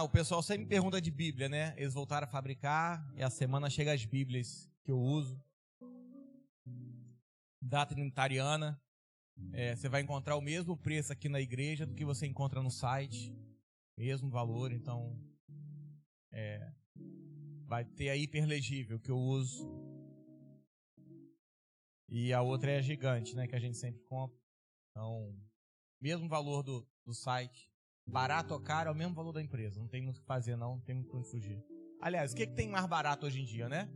O pessoal sempre me pergunta de Bíblia, né? Eles voltaram a fabricar e a semana chega as Bíblias que eu uso. Da Trinitariana. Você vai encontrar o mesmo preço aqui na igreja do que você encontra no site. Mesmo valor, então vai ter a hiperlegível que eu uso. E a outra é a gigante, né? Que a gente sempre compra. Então, mesmo valor do site. Barato ou caro é o mesmo valor da empresa. Não tem muito o que fazer, não tem muito pra onde fugir. Aliás, o que tem mais barato hoje em dia, né?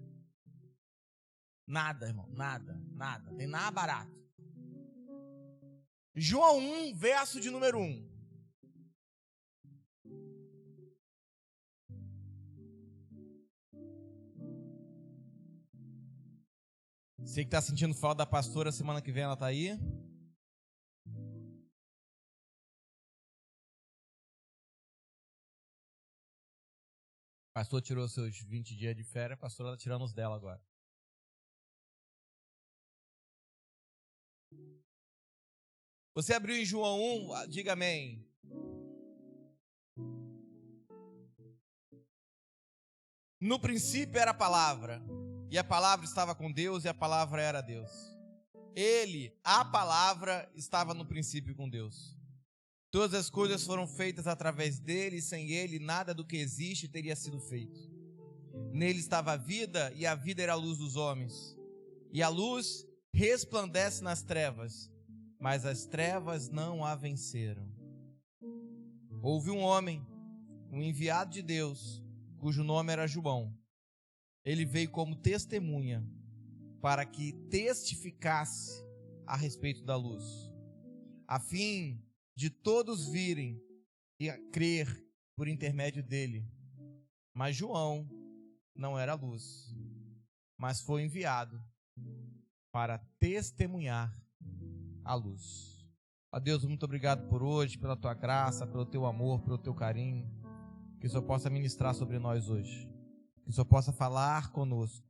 Nada, irmão. Nada. Tem nada barato. João 1, verso de número 1. Você que está sentindo falta da pastora, semana que vem ela está aí. O pastor tirou seus 20 dias de férias, a pastora está tirando os dela agora. Você abriu em João 1, diga amém. No princípio era a palavra, e a palavra estava com Deus, e a palavra era Deus. Ele, a palavra, estava no princípio com Deus. Todas as coisas foram feitas através dele, e sem ele nada do que existe teria sido feito. Nele estava a vida, e a vida era a luz dos homens. E a luz resplandece nas trevas, mas as trevas não a venceram. Houve um homem, um enviado de Deus, cujo nome era João. Ele veio como testemunha, para que testificasse a respeito da luz, a fim de todos virem e a crer por intermédio dele. Mas João não era luz, mas foi enviado para testemunhar a luz. Ó Deus, muito obrigado por hoje, pela tua graça, pelo teu amor, pelo teu carinho. Que o Senhor possa ministrar sobre nós hoje. Que o Senhor possa falar conosco.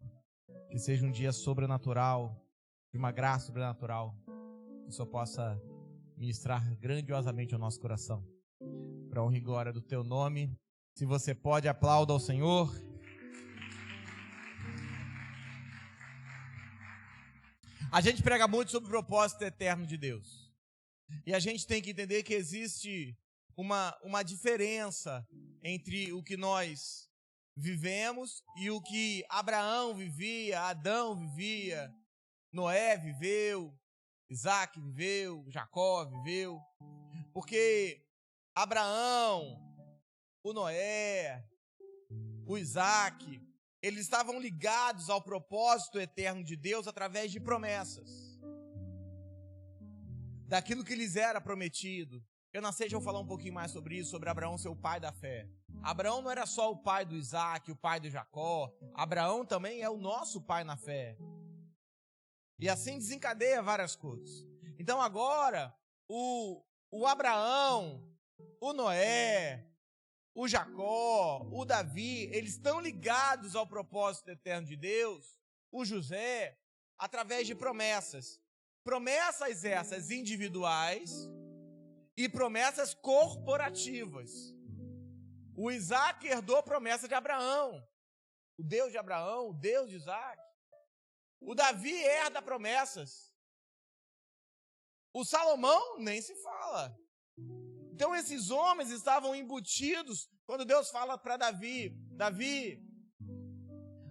Que seja um dia sobrenatural, de uma graça sobrenatural. Que o Senhor possa ministrar grandiosamente ao nosso coração. Para a honra e glória do teu nome. Se você pode, aplauda ao Senhor. A gente prega muito sobre o propósito eterno de Deus. E a gente tem que entender que existe uma diferença entre o que nós vivemos e o que Abraão vivia, Adão vivia, Noé viveu, Isaac viveu, Jacó viveu. Porque Abraão, o Noé, o Isaac, eles estavam ligados ao propósito eterno de Deus através de promessas. Daquilo que lhes era prometido. Eu na ceia vou falar um pouquinho mais sobre isso, sobre Abraão ser o pai da fé. Abraão não era só o pai do Isaac, o pai do Jacó. Abraão também é o nosso pai na fé. E assim desencadeia várias coisas. Então agora, o Abraão, o Noé, o Jacó, o Davi, eles estão ligados ao propósito eterno de Deus, o José, através de promessas. Promessas essas individuais e promessas corporativas. O Isaac herdou a promessa de Abraão. O Deus de Abraão, o Deus de Isaac. O Davi herda promessas. O Salomão nem se fala. Então esses homens estavam embutidos quando Deus fala para Davi: Davi,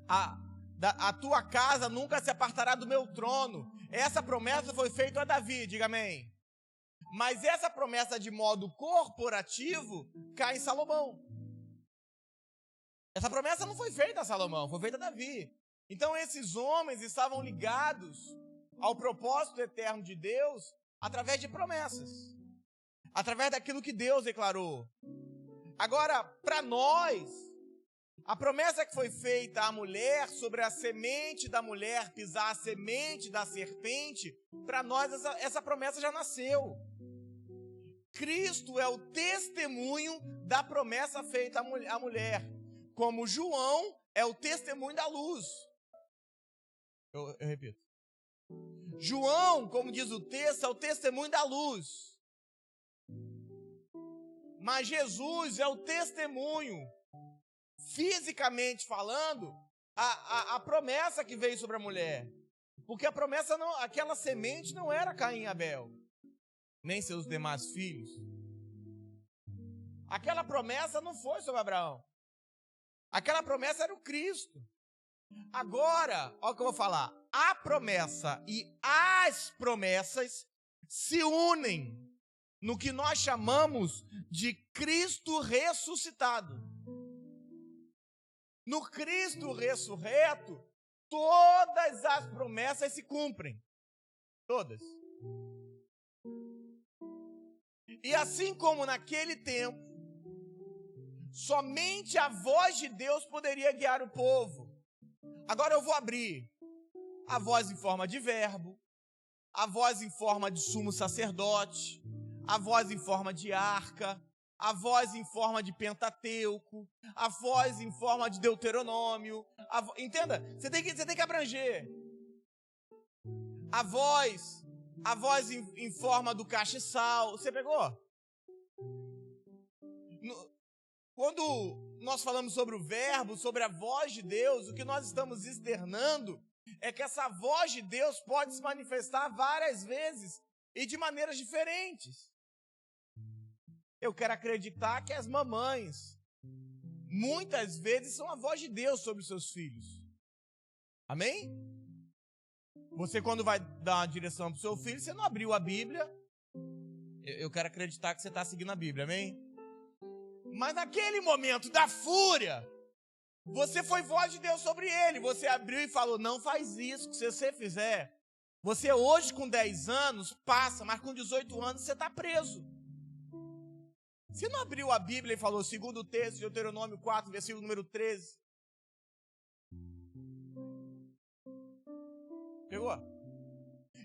a tua casa nunca se apartará do meu trono. Essa promessa foi feita a Davi, diga amém. Mas essa promessa de modo corporativo cai em Salomão. Essa promessa não foi feita a Salomão, foi feita a Davi. Então esses homens estavam ligados ao propósito eterno de Deus através de promessas. Através daquilo que Deus declarou. Agora, para nós, a promessa que foi feita à mulher sobre a semente da mulher pisar a semente da serpente, para nós essa promessa já nasceu. Cristo é o testemunho da promessa feita à mulher, como João é o testemunho da luz. Eu repito. João, como diz o texto, é o testemunho da luz. Mas Jesus é o testemunho, fisicamente falando, a promessa que veio sobre a mulher. Porque a promessa, não, aquela semente não era Caim e Abel, nem seus demais filhos. Aquela promessa não foi sobre Abraão. Aquela promessa era o Cristo. Agora, olha o que eu vou falar. A promessa e as promessas se unem no que nós chamamos de Cristo ressuscitado. No Cristo ressurreto, todas as promessas se cumprem. Todas. E assim como naquele tempo, somente a voz de Deus poderia guiar o povo. Agora eu vou abrir a voz em forma de verbo, a voz em forma de sumo sacerdote, a voz em forma de arca, a voz em forma de Pentateuco, a voz em forma de Deuteronômio. Entenda? Você tem que abranger. A voz em forma do castiçal. Você pegou? Quando nós falamos sobre o verbo, sobre a voz de Deus, o que nós estamos externando é que essa voz de Deus pode se manifestar várias vezes e de maneiras diferentes. Eu quero acreditar que as mamães, muitas vezes, são a voz de Deus sobre os seus filhos. Amém? Você, quando vai dar uma direção para o seu filho, você não abriu a Bíblia. Eu quero acreditar que você está seguindo a Bíblia, amém? Mas naquele momento da fúria, você foi voz de Deus sobre ele. Você abriu e falou, não faz isso, que se você fizer, você hoje com 10 anos passa, mas com 18 anos você está preso. Você não abriu a Bíblia e falou, segundo o texto de Deuteronômio 4, versículo número 13. Pegou?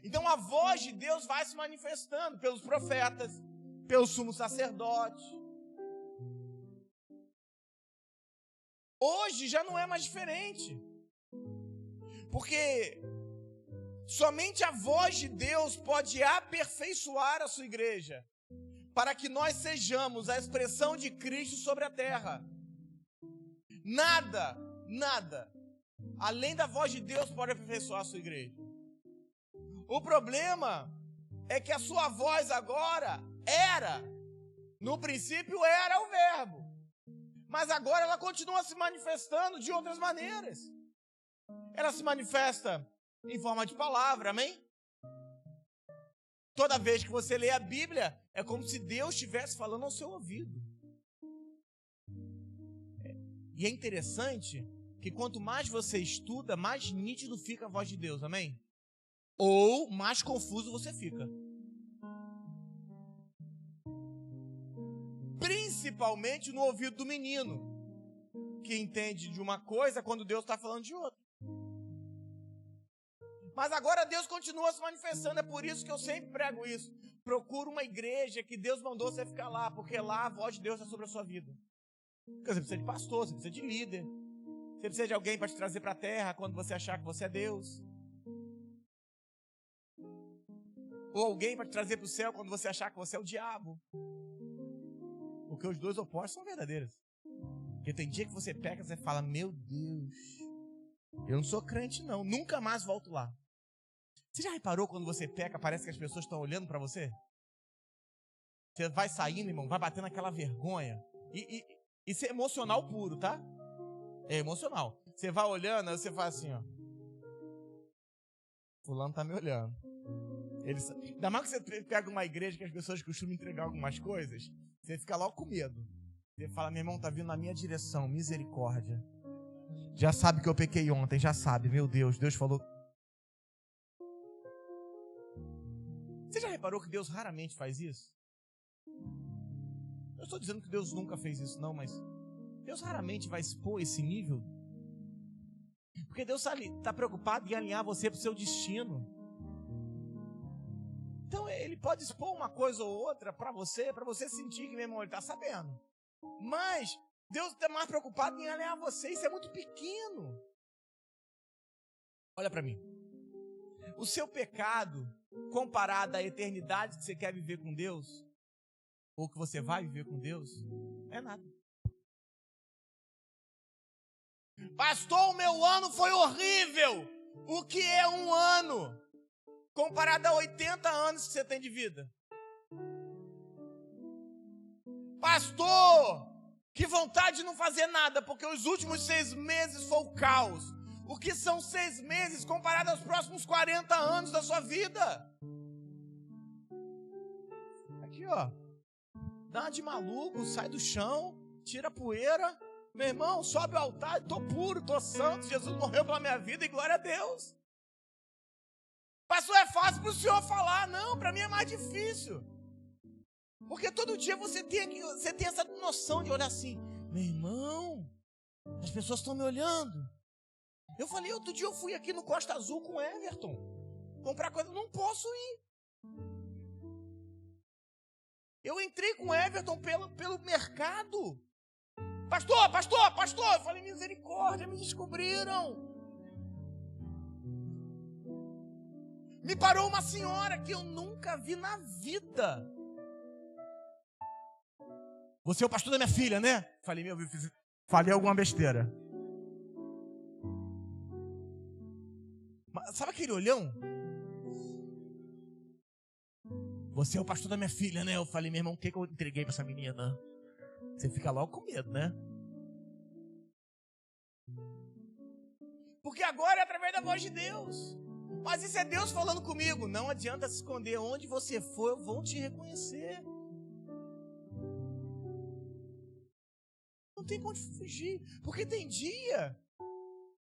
Então a voz de Deus vai se manifestando pelos profetas, pelo sumo sacerdote. Hoje já não é mais diferente. Porque somente a voz de Deus pode aperfeiçoar a sua igreja, para que nós sejamos a expressão de Cristo sobre a terra. Nada, além da voz de Deus pode aperfeiçoar a sua igreja. O problema é que a sua voz agora no princípio era o verbo. Mas agora ela continua se manifestando de outras maneiras. Ela se manifesta em forma de palavra, amém? Toda vez que você lê a Bíblia, é como se Deus estivesse falando ao seu ouvido. E é interessante que quanto mais você estuda, mais nítido fica a voz de Deus, amém? Ou mais confuso você fica. Principalmente no ouvido do menino, que entende de uma coisa quando Deus está falando de outra. Mas agora Deus continua se manifestando, é por isso que eu sempre prego isso. Procura uma igreja que Deus mandou você ficar lá, porque lá a voz de Deus é sobre a sua vida. Porque você precisa de pastor, você precisa de líder, você precisa de alguém para te trazer para a terra quando você achar que você é Deus. Ou alguém para te trazer para o céu quando você achar que você é o diabo. Porque os dois opostos são verdadeiros. Porque tem dia que você peca e você fala, meu Deus, eu não sou crente não, nunca mais volto lá. Você já reparou quando você peca, parece que as pessoas estão olhando para você? Você vai saindo, irmão, vai batendo aquela vergonha. Isso é emocional puro, tá? É emocional. Você vai olhando, aí você fala assim, ó. Fulano tá me olhando. Ainda mais que você pega uma igreja que as pessoas costumam entregar algumas coisas, você fica logo com medo. Você fala, meu irmão, tá vindo na minha direção, misericórdia. Já sabe que eu pequei ontem, já sabe, meu Deus, Deus falou. Você já reparou que Deus raramente faz isso? Eu estou dizendo que Deus nunca fez isso, não, mas Deus raramente vai expor esse nível. Porque Deus está preocupado em alinhar você para o seu destino. Então Ele pode expor uma coisa ou outra para você sentir que, meu irmão, Ele está sabendo. Mas Deus está mais preocupado em alinhar você, isso é muito pequeno. Olha para mim. O seu pecado, comparado à eternidade que você quer viver com Deus, ou que você vai viver com Deus, é nada. Pastor, o meu ano foi horrível. O que é um ano comparado a 80 anos que você tem de vida? Pastor, que vontade de não fazer nada, porque os últimos 6 meses foi o caos. O que são 6 meses comparado aos próximos 40 anos da sua vida? Aqui, ó. Dá uma de maluco, sai do chão, tira a poeira. Meu irmão, sobe ao altar, tô puro, tô santo. Jesus morreu pela minha vida e glória a Deus. Pastor, é fácil para o senhor falar. Não, para mim é mais difícil. Porque todo dia você tem essa noção de olhar assim. Meu irmão, as pessoas estão me olhando. Eu falei, outro dia eu fui aqui no Costa Azul com o Everton. Comprar coisa, não posso ir. Eu entrei com o Everton pelo mercado. Pastor, pastor, pastor. Eu falei, misericórdia, me descobriram. Me parou uma senhora que eu nunca vi na vida. Você é o pastor da minha filha, né? Falei, falei alguma besteira. Mas, sabe aquele olhão? Você é o pastor da minha filha, né? Eu falei, meu irmão, o que eu entreguei pra essa menina? Você fica logo com medo, né? Porque agora é através da voz de Deus. Mas isso é Deus falando comigo. Não adianta se esconder. Onde você for, vão te reconhecer. Não tem como fugir. Porque tem dia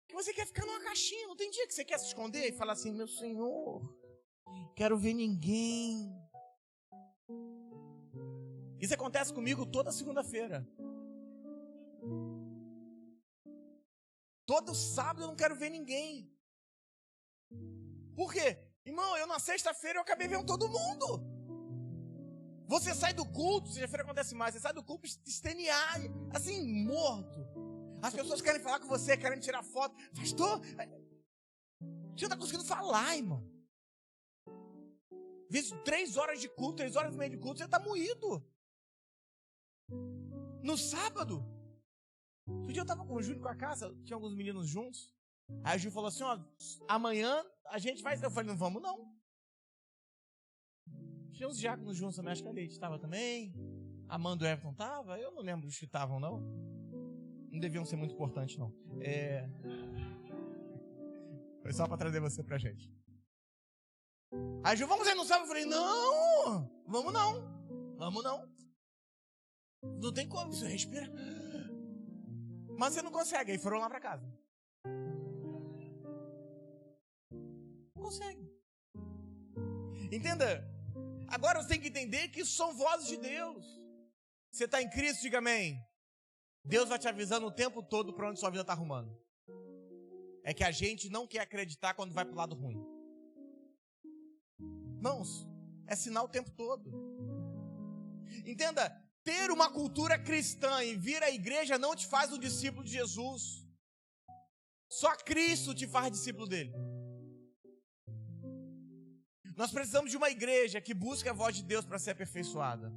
que você quer ficar numa caixinha. Não tem dia que você quer se esconder e falar assim, meu Senhor, quero ver ninguém. Isso acontece comigo toda segunda-feira. Todo sábado eu não quero ver ninguém. Por quê? Irmão, eu na sexta-feira eu acabei vendo todo mundo. Você sai do culto, sexta-feira acontece mais, você sai do culto esteneado, assim, morto. As pessoas querem falar com você, querem tirar foto. Pastor, você não está conseguindo falar, irmão. Às vezes 3 horas de culto, 3 horas e meia de culto, você está moído. No sábado, outro dia eu estava com o Júlio com a casa, tinha alguns meninos juntos. Aí o Júlio falou assim, ó, amanhã a gente vai... Eu falei, não vamos não. Tinha uns diáconos juntos também, acho que a Leite estava também. Amanda e o Everton estava, eu não lembro dos que estavam não. Não deviam ser muito importantes não. Foi só para trazer você pra gente. Aí o Júlio, vamos aí no sábado? Eu falei, não, vamos não. Não tem como, você respira. Mas você não consegue, aí foram lá pra casa. Não consegue. Entenda, agora você tem que entender que isso são vozes de Deus. Você está em Cristo, diga amém. Deus vai te avisando o tempo todo para onde sua vida está arrumando. É que a gente não quer acreditar quando vai para o lado ruim. Irmãos, é sinal o tempo todo. Entenda, ter uma cultura cristã e vir à igreja não te faz um discípulo de Jesus. Só Cristo te faz discípulo dele. Nós precisamos de uma igreja que busque a voz de Deus para ser aperfeiçoada.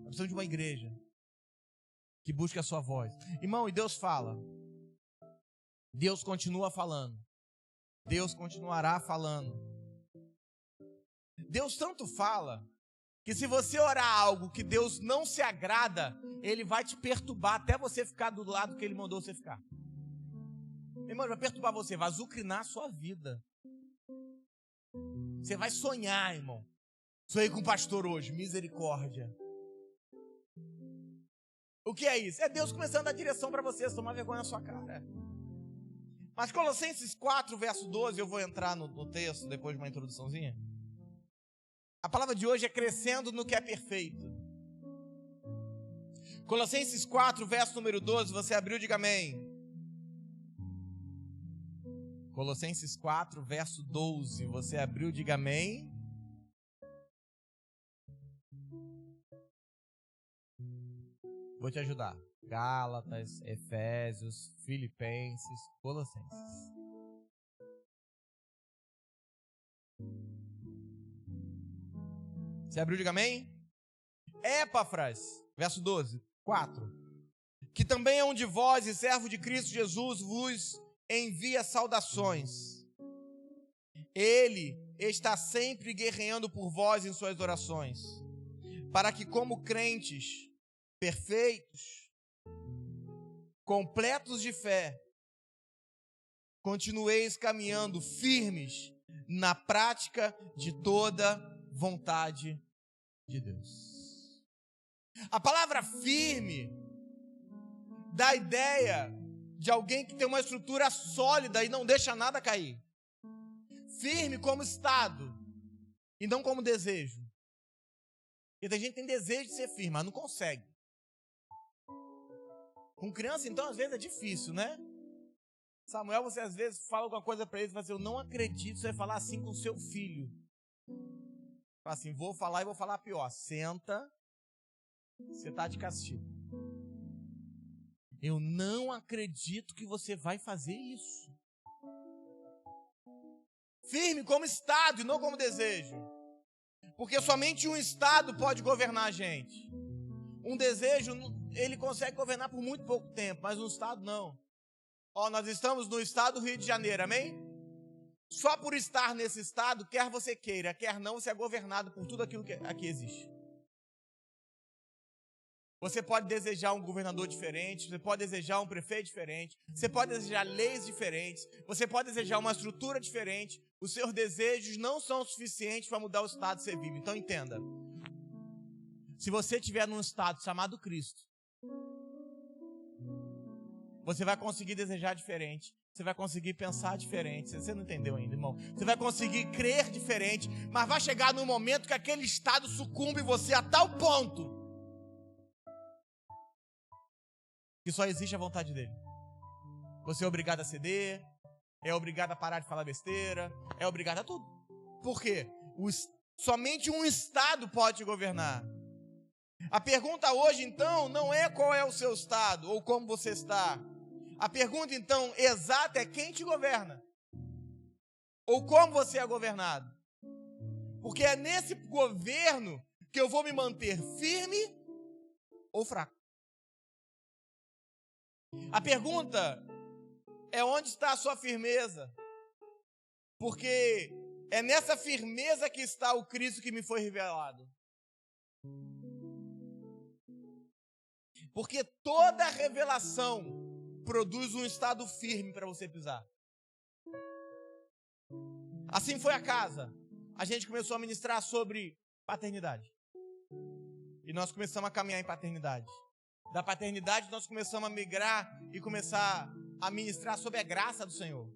Nós precisamos de uma igreja que busque a sua voz. Irmão, e Deus fala. Deus continua falando. Deus continuará falando. Deus tanto fala que se você orar algo que Deus não se agrada, Ele vai te perturbar até você ficar do lado que Ele mandou você ficar. Irmão, vai perturbar você, vai azucrinar a sua vida. Você vai sonhar, irmão. Sonhei com o pastor hoje, misericórdia. O que é isso? É Deus começando a dar direção para você, tomar vergonha na sua cara. Mas Colossenses 4, verso 12, eu vou entrar no texto depois de uma introduçãozinha. A palavra de hoje é crescendo no que é perfeito. Colossenses 4, verso número 12, você abriu, diga amém. Colossenses 4, verso 12, você abriu, diga amém. Vou te ajudar. Gálatas, Efésios, Filipenses, Colossenses. Você abriu, diga amém? Epafras, verso 12, 4. Que também é um de vós e servo de Cristo Jesus, vos envia saudações. Ele está sempre guerreando por vós em suas orações, para que como crentes perfeitos, completos de fé, continueis caminhando firmes na prática de toda vontade de Deus. A palavra firme dá a ideia de alguém que tem uma estrutura sólida e não deixa nada cair. Firme como estado e não como desejo. Porque tem gente que tem desejo de ser firme, mas não consegue. Com criança, então, às vezes é difícil, né? Samuel, você às vezes fala alguma coisa para ele e fala assim, eu não acredito que você vai falar assim com seu filho. Fala assim, vou falar e vou falar pior. Senta, você está de castigo. Eu não acredito que você vai fazer isso. Firme como estado e não como desejo. Porque somente um estado pode governar a gente. Um desejo, ele consegue governar por muito pouco tempo, mas um estado não. Nós estamos no estado do Rio de Janeiro, amém? Só por estar nesse estado, quer você queira, quer não, você é governado por tudo aquilo que aqui existe. Você pode desejar um governador diferente, você pode desejar um prefeito diferente, você pode desejar leis diferentes, você pode desejar uma estrutura diferente. Os seus desejos não são suficientes para mudar o estado que você vive. Então entenda, se você estiver num estado chamado Cristo, você vai conseguir desejar diferente, você vai conseguir pensar diferente. Você não entendeu ainda, irmão? Você vai conseguir crer diferente, mas vai chegar num momento que aquele estado sucumbe você a tal ponto que só existe a vontade dele. Você é obrigado a ceder, é obrigado a parar de falar besteira, é obrigado a tudo. Por quê? Somente um estado pode te governar. A pergunta hoje, então, não é qual é o seu estado ou como você está. A pergunta, então, exata é quem te governa. Ou como você é governado. Porque é nesse governo que eu vou me manter firme ou fraco. A pergunta é onde está a sua firmeza? Porque é nessa firmeza que está o Cristo que me foi revelado. Porque toda revelação produz um estado firme para você pisar. Assim foi a casa. A gente começou a ministrar sobre paternidade. E nós começamos a caminhar em paternidade. Da paternidade nós começamos a migrar e começar a ministrar sobre a graça do Senhor.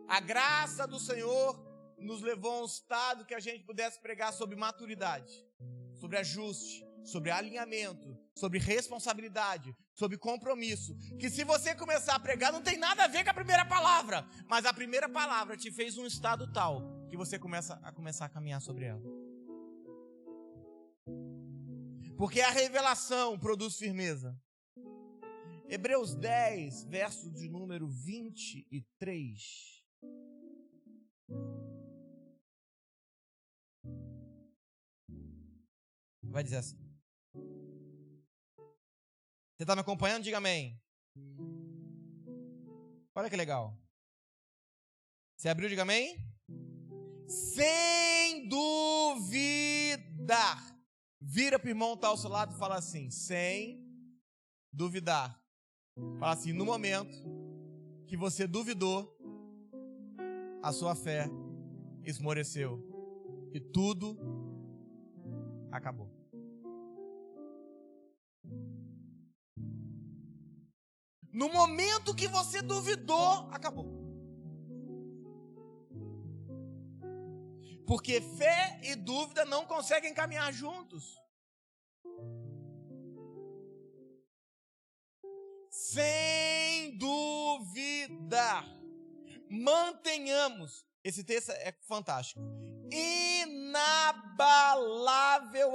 A graça do Senhor nos levou a um estado que a gente pudesse pregar sobre maturidade, sobre ajuste, sobre alinhamento, sobre responsabilidade, sobre compromisso. Que se você começar a pregar, não tem nada a ver com a primeira palavra, mas a primeira palavra te fez um estado tal que você começa a caminhar sobre ela. Porque a revelação produz firmeza. Hebreus 10, verso de número 23. Vai dizer assim. Você está me acompanhando? Diga amém. Olha que legal. Você abriu? Diga amém. Sem duvidar. Vira para o irmão que está ao seu lado e fala assim. Sem duvidar. Fala assim, no momento que você duvidou, a sua fé esmoreceu. E tudo acabou. No momento que você duvidou, acabou. Porque fé e dúvida não conseguem caminhar juntos. Sem duvidar. Mantenhamos. Esse texto é fantástico. Inabalável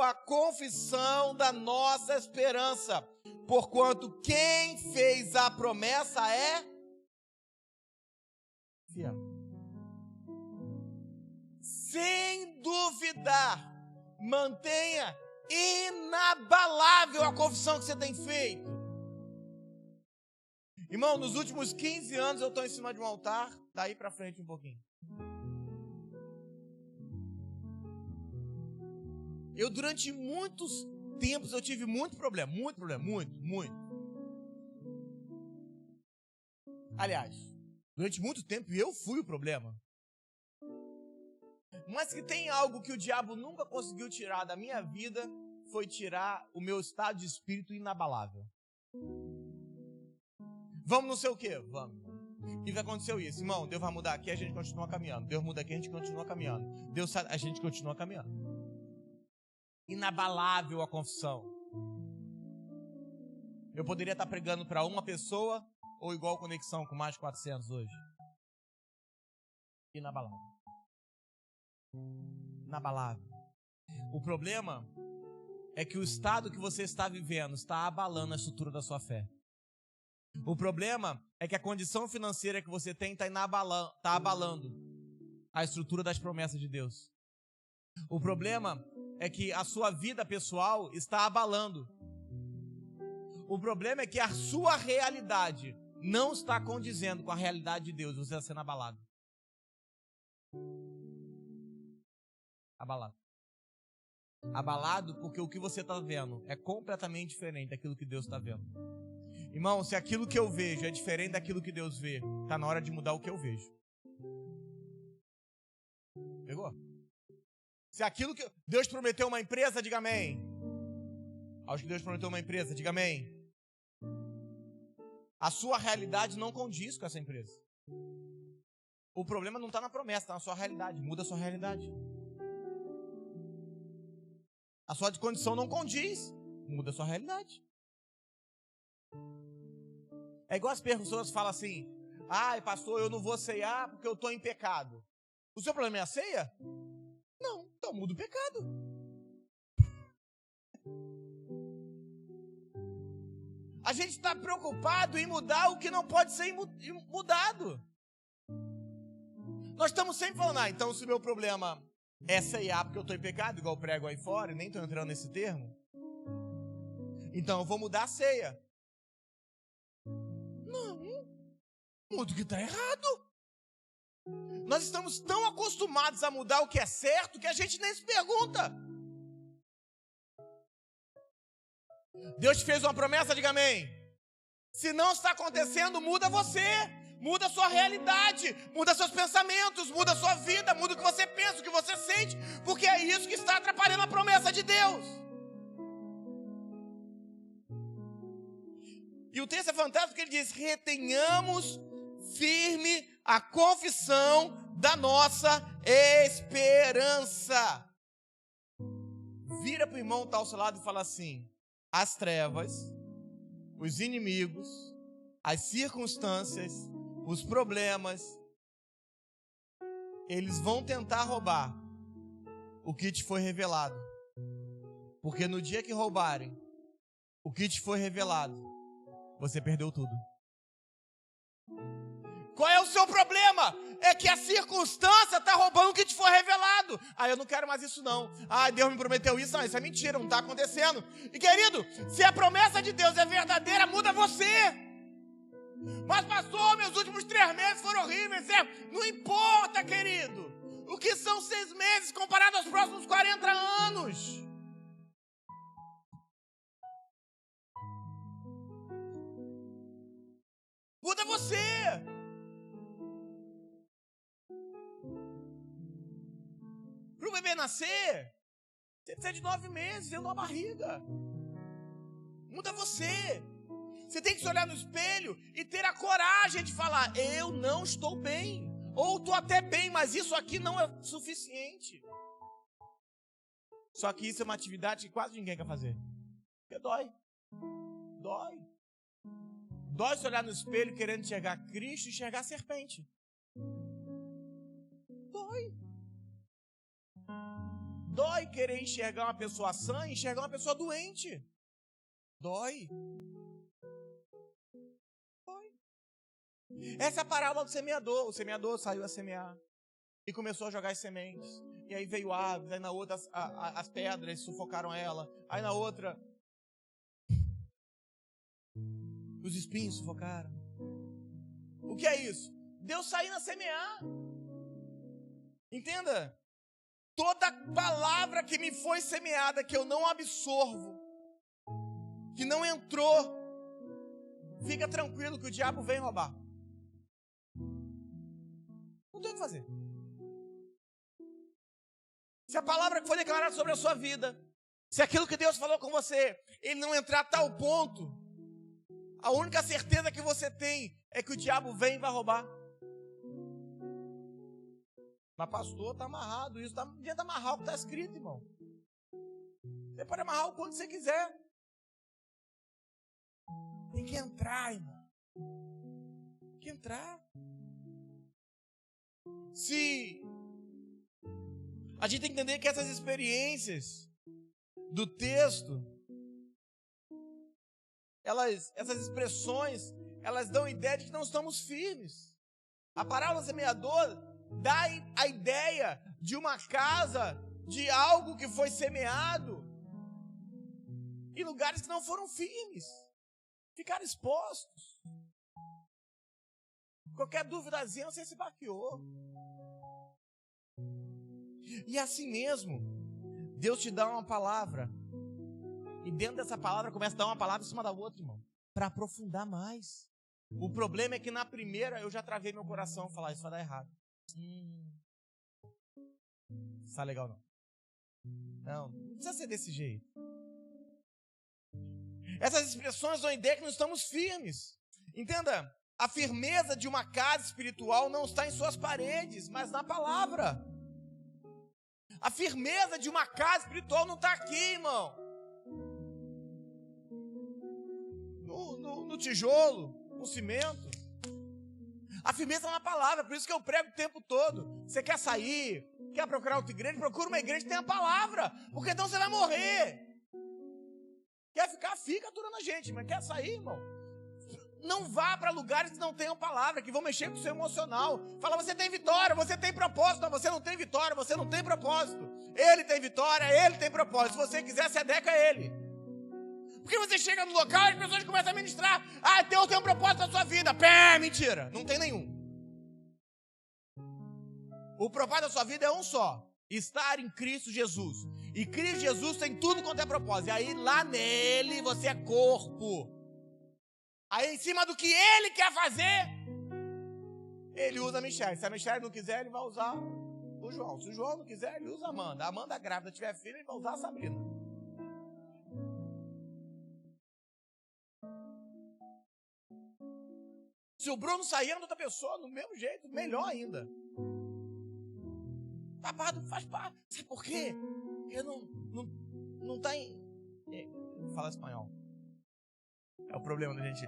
a confissão da nossa esperança. Porquanto quem fez a promessa é fiel. sem duvidar, mantenha inabalável a confissão que você tem feito. Irmão, nos últimos 15 anos eu estou em cima de um altar, daí para frente um pouquinho. Eu, durante muitos tempos, eu tive muito problema. Aliás, durante muito tempo eu fui o problema. Mas que tem algo que o diabo nunca conseguiu tirar da minha vida, foi tirar o meu estado de espírito inabalável. Vamos não sei o quê? Vamos. E que aconteceu isso? Irmão, Deus vai mudar aqui, a gente continua caminhando. Deus muda aqui, a gente continua caminhando. Deus sai, a gente continua caminhando. Inabalável a confissão. Eu poderia estar pregando para uma pessoa ou igual conexão com mais de 400 hoje. Inabalável. Inabalável. O problema é que o estado que você está vivendo está abalando a estrutura da sua fé. O problema é que a condição financeira que você tem está abalando a estrutura das promessas de Deus. O problema é que a sua vida pessoal está abalando. O problema é que a sua realidade não está condizendo com a realidade de Deus. Você está sendo abalado. Abalado. Abalado porque o que você está vendo é completamente diferente daquilo que Deus está vendo. Irmão, se aquilo que eu vejo é diferente daquilo que Deus vê, está na hora de mudar o que eu vejo. Pegou? Se aquilo que Deus prometeu uma empresa, diga amém. Aos que Deus prometeu uma empresa, diga amém. A sua realidade não condiz com essa empresa. O problema não está na promessa, está na sua realidade. Muda a sua realidade. A sua condição não condiz. Muda a sua realidade. É igual as pessoas falam assim: ai, pastor, eu não vou ceiar porque eu estou em pecado. O seu problema é a ceia? Não, então muda o pecado. A gente está preocupado em mudar o que não pode ser mudado. Nós estamos sempre falando: então se o meu problema é ceiar porque eu estou em pecado, igual eu prego aí fora, e nem estou entrando nesse termo, então eu vou mudar a ceia. Não, muda o que está errado. Nós estamos tão acostumados a mudar o que é certo que a gente nem se pergunta. Deus te fez uma promessa, diga amém. Se não está acontecendo, muda você. Muda a sua realidade, muda seus pensamentos, muda a sua vida, muda o que você pensa, o que você sente, porque é isso que está atrapalhando a promessa de Deus. E o texto é fantástico porque ele diz: retenhamos firme a confissão da nossa esperança. Vira para o irmão que está ao seu lado e fala assim: as trevas, os inimigos, as circunstâncias, os problemas, eles vão tentar roubar o que te foi revelado. Porque no dia que roubarem o que te foi revelado, você perdeu tudo. Qual é o seu problema? É que a circunstância está roubando o que te foi revelado. Ah, eu não quero mais isso não. Ah, Deus me prometeu isso. Não, isso é mentira, não está acontecendo. E querido, se a promessa de Deus é verdadeira, muda você. Mas pastor, meus últimos 3 meses foram horríveis. Não importa, querido. O que são 6 meses comparado aos próximos 40 anos? Muda você. Para o bebê nascer, você precisa de 9 meses dentro da barriga. Muda você. Você tem que se olhar no espelho e ter a coragem de falar: eu não estou bem. Ou estou até bem, mas isso aqui não é suficiente. Só que isso é uma atividade que quase ninguém quer fazer. Porque dói. Dói. Dói se olhar no espelho querendo enxergar Cristo e enxergar a serpente. Dói. Dói querer enxergar uma pessoa sã e enxergar uma pessoa doente. Dói. Dói. Essa é a parábola do semeador. O semeador saiu a semear. e começou a jogar as sementes. E aí veio aves, aí na outra as pedras sufocaram ela, aí na outra os espinhos sufocaram. O que é isso? Deus saindo a semear. Entenda? Toda palavra que me foi semeada, que eu não absorvo, que não entrou, fica tranquilo que o diabo vem roubar. Não tem o que fazer. Se a palavra que foi declarada sobre a sua vida, se aquilo que Deus falou com você, ele não entrar a tal ponto, a única certeza que você tem é que o diabo vem e vai roubar. Mas pastor, está amarrado, isso está dentro de amarrar o que está escrito, irmão. Você pode amarrar o quanto você quiser. Tem que entrar, irmão. Tem que entrar. Se a gente tem que entender que essas experiências do texto, essas expressões, elas dão a ideia de que não estamos firmes. A parábola do semeador dá a ideia de uma casa, de algo que foi semeado em lugares que não foram firmes, ficaram expostos. Qualquer duvidazinha você se baqueou. E assim mesmo, Deus te dá uma palavra, e dentro dessa palavra começa a dar uma palavra em cima da outra, irmão, para aprofundar mais. O problema é que na primeira eu já travei meu coração, falar isso vai dar errado. Não está legal não. Não precisa ser desse jeito. Essas expressões dão a ideia que não estamos firmes. Entenda, a firmeza de uma casa espiritual não está em suas paredes, mas na palavra. A firmeza de uma casa espiritual não está aqui, irmão. No tijolo, no cimento. A firmeza está na palavra, por isso que eu prego o tempo todo. Você quer sair, quer procurar outra igreja? Procura uma igreja que tenha a palavra, porque então você vai morrer. Quer ficar? Fica aturando a gente, mas quer sair, irmão? Não vá para lugares que não tenham palavra, que vão mexer com o seu emocional. Fala, você tem vitória, você tem propósito. Não, você não tem vitória, você não tem propósito. Ele tem vitória, ele tem propósito. Se você quiser, se adequa a ele. Porque você chega no local e as pessoas começam a ministrar. Deus tem um propósito na sua vida. Pé, mentira, não tem nenhum. O propósito da sua vida é um só: estar em Cristo Jesus. E Cristo Jesus tem tudo quanto é propósito. E aí lá nele você é corpo. Aí em cima do que ele quer fazer, ele usa a Michele. Se a Michele não quiser, ele vai usar o João. Se o João não quiser, ele usa a Amanda. A Amanda grávida tiver filho, ele vai usar a Sabrina. Se o Bruno sair, anda outra pessoa, do mesmo jeito, melhor ainda. Tapado faz parte. Sabe por quê? Porque não tá em... Não fala espanhol. É o problema da gente.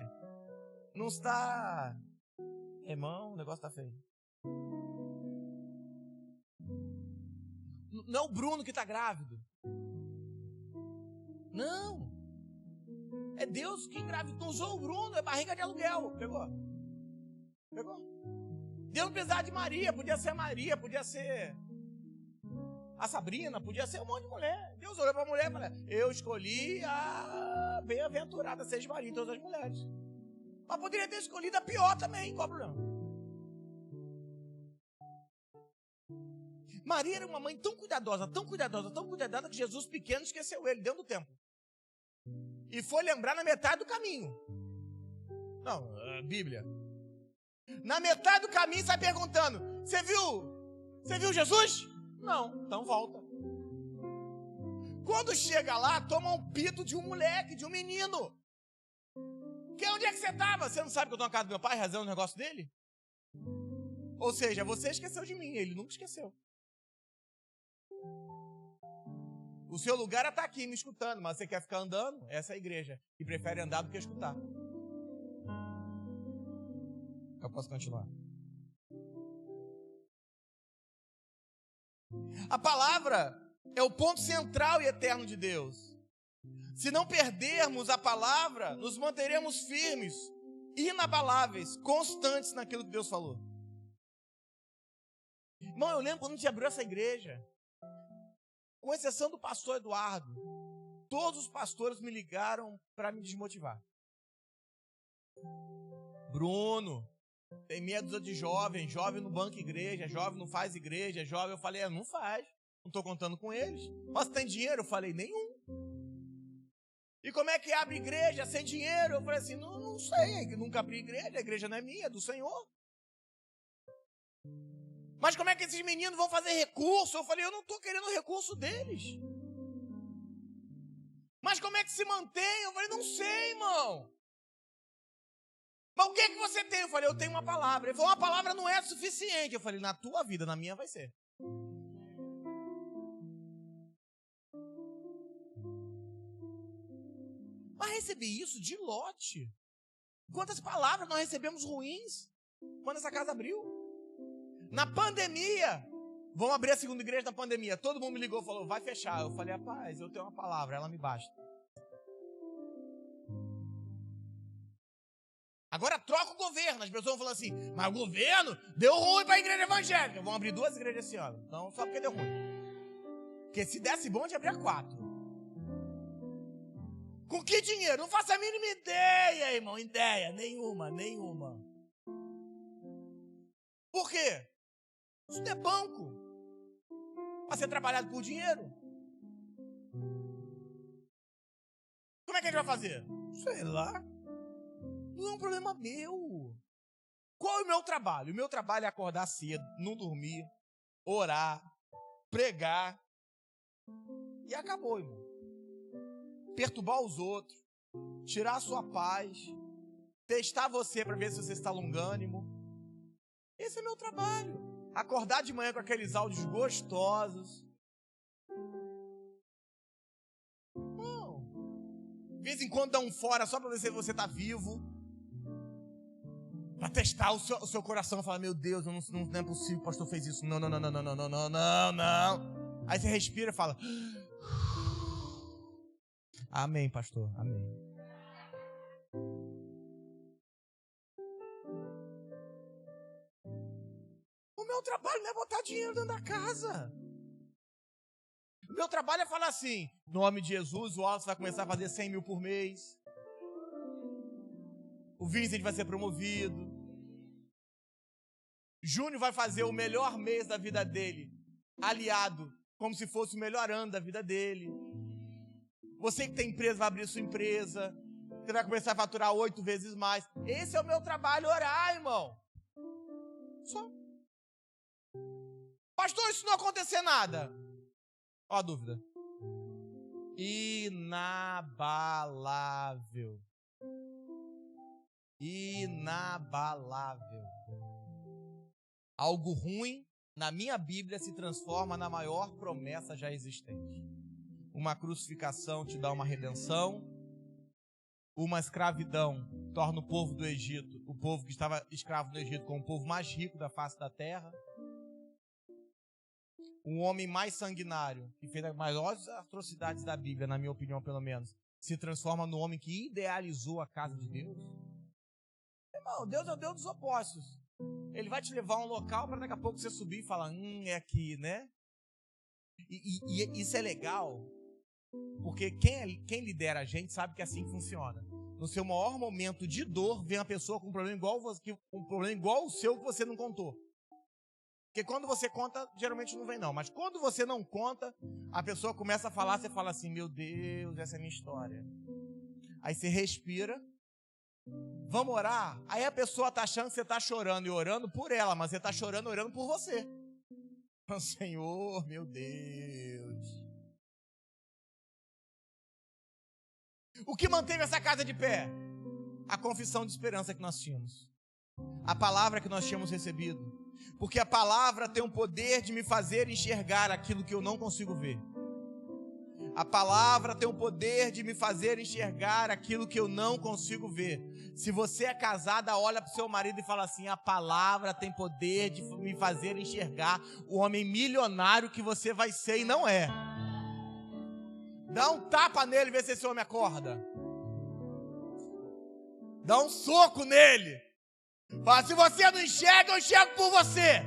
Não está... Irmão, o negócio tá feio. Não é o Bruno que tá grávido. Não. É Deus que engravidou. Usou o Bruno, é barriga de aluguel. Pegou? Deus não precisava de Maria. Podia ser a Maria, podia ser a Sabrina, podia ser um monte de mulher. Deus olhou para a mulher e falou: eu escolhi a bem-aventurada seja Maria, todas as mulheres. Mas poderia ter escolhido a pior também, qual o problema? Maria era uma mãe tão cuidadosa, que Jesus pequeno esqueceu ele dentro do templo. E foi lembrar na metade do caminho. Não, Bíblia. Na metade do caminho sai perguntando: você viu Jesus? Não, então volta. Quando chega lá, toma um pito de um moleque, de um menino. Onde é que você estava? Você não sabe que eu estou na casa do meu pai rezando o negócio dele? Ou seja, você esqueceu de mim, ele nunca esqueceu. O seu lugar é estar aqui me escutando, mas você quer ficar andando? Essa é a igreja, que prefere andar do que escutar. Eu posso continuar. A palavra é o ponto central e eterno de Deus. Se não perdermos a palavra, nos manteremos firmes, inabaláveis, constantes naquilo que Deus falou. Irmão, eu lembro quando a gente abriu essa igreja, com exceção do pastor Eduardo, todos os pastores me ligaram para me desmotivar. Bruno, tem meia dúzia de jovem não banca igreja, jovem não faz igreja, jovem. Eu falei, não faz, não estou contando com eles. Mas tem dinheiro? Eu falei, nenhum. E como é que abre igreja sem dinheiro? Eu falei assim, não sei, nunca abri igreja, a igreja não é minha, é do Senhor. Mas como é que esses meninos vão fazer recurso? Eu falei, eu não estou querendo o recurso deles. Mas como é que se mantém? Eu falei, não sei, irmão. Mas o que é que você tem? Eu falei, eu tenho uma palavra. Ele falou, uma palavra não é suficiente. Eu falei, na tua vida, na minha vai ser. Mas recebi isso de lote. Quantas palavras nós recebemos ruins quando essa casa abriu? Na pandemia, vamos abrir a segunda igreja na pandemia. Todo mundo me ligou e falou, vai fechar. Eu falei, rapaz, eu tenho uma palavra, ela me basta. Agora troca o governo. As pessoas vão falar assim, mas o governo deu ruim para a igreja evangélica. Vamos abrir 2 igrejas esse ano. Então, só porque deu ruim. Porque se desse bom, a gente abria 4. Com que dinheiro? Não faço a mínima ideia, irmão. Ideia. Nenhuma. Por quê? Isso não é banco. Para ser trabalhado por dinheiro. Como é que a gente vai fazer? Sei lá. Não é um problema meu. Qual é o meu trabalho? O meu trabalho é acordar cedo, não dormir, orar, pregar. E acabou, irmão. Perturbar os outros, tirar a sua paz, testar você para ver se você está longânimo. Esse é meu trabalho. Acordar de manhã com aqueles áudios gostosos. Não. De vez em quando dá um fora só para ver se você está vivo. Para testar o seu coração. Falar, meu Deus, não é possível que o pastor fez isso. Não. Aí você respira e fala... Amém, pastor. Amém. O meu trabalho não é botar dinheiro dentro da casa. O meu trabalho é falar assim, em nome de Jesus, o Wallace vai começar a fazer 100 mil por mês. O Vincent vai ser promovido. Júnior vai fazer o melhor mês da vida dele, aliado, como se fosse o melhor ano da vida dele. Você que tem empresa vai abrir sua empresa. Você vai começar a faturar 8 vezes mais. Esse é o meu trabalho, orar, irmão. Só. Pastor, isso não acontecer nada. Ó a dúvida. Inabalável. Algo ruim, na minha Bíblia, se transforma na maior promessa já existente. Uma crucificação te dá uma redenção. Uma escravidão torna o povo do Egito, o povo que estava escravo no Egito, como o povo mais rico da face da terra. Um homem mais sanguinário, que fez as maiores atrocidades da Bíblia, na minha opinião pelo menos, se transforma no homem que idealizou a casa de Deus. Irmão, Deus é o Deus dos opostos. Ele vai te levar a um local para daqui a pouco você subir e falar, é aqui, né? E isso é legal, porque quem lidera a gente sabe que é assim que funciona. No seu maior momento de dor, vem uma pessoa com um problema igual o seu que você não contou. Porque quando você conta, geralmente não vem não. Mas quando você não conta, a pessoa começa a falar, você fala assim, meu Deus, essa é a minha história. Aí você respira, vamos orar? Aí a pessoa está achando que você está chorando e orando por ela, mas você está chorando e orando por você. Senhor, meu Deus. O que manteve essa casa de pé? A confissão de esperança que nós tínhamos. A palavra que nós tínhamos recebido. Porque a palavra tem o poder de me fazer enxergar aquilo que eu não consigo ver. A palavra tem o poder de me fazer enxergar aquilo que eu não consigo ver. Se você é casada, olha para o seu marido e fala assim, a palavra tem poder de me fazer enxergar o homem milionário que você vai ser e não é. Dá um tapa nele e vê se esse homem acorda. Dá um soco nele. Fala, se você não enxerga, eu enxergo por você.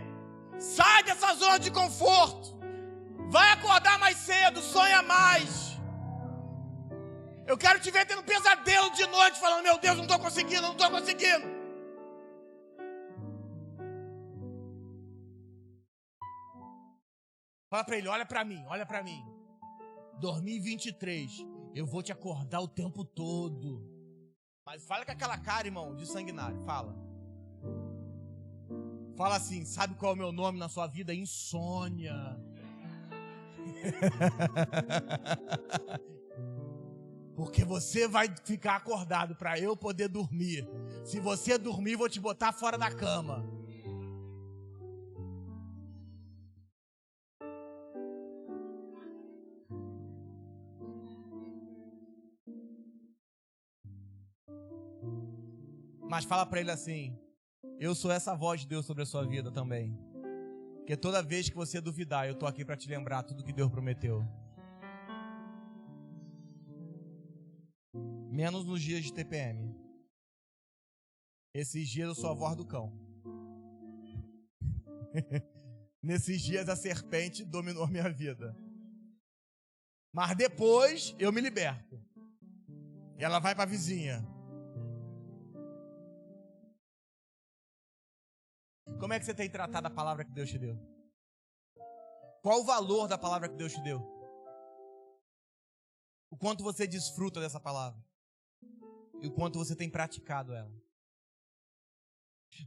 Sai dessa zona de conforto. Vai acordar mais cedo, sonha mais. Eu quero te ver tendo pesadelo de noite, falando, meu Deus, não estou conseguindo, não estou conseguindo. Fala para ele, olha para mim, olha para mim. 2023, eu vou te acordar o tempo todo. Mas fala com aquela cara, irmão, de sanguinário, fala. Fala assim, sabe qual é o meu nome na sua vida? Insônia. Porque você vai ficar acordado para eu poder dormir. Se você dormir, vou te botar fora da cama. Mas fala para ele assim, eu sou essa voz de Deus sobre a sua vida também. Porque toda vez que você duvidar, eu tô aqui para te lembrar tudo que Deus prometeu. Menos nos dias de TPM. Esses dias eu sou a voz do cão. Nesses dias a serpente dominou minha vida. Mas depois eu me liberto. E ela vai para a vizinha. Como é que você tem tratado a palavra que Deus te deu? Qual o valor da palavra que Deus te deu? O quanto você desfruta dessa palavra? E o quanto você tem praticado ela?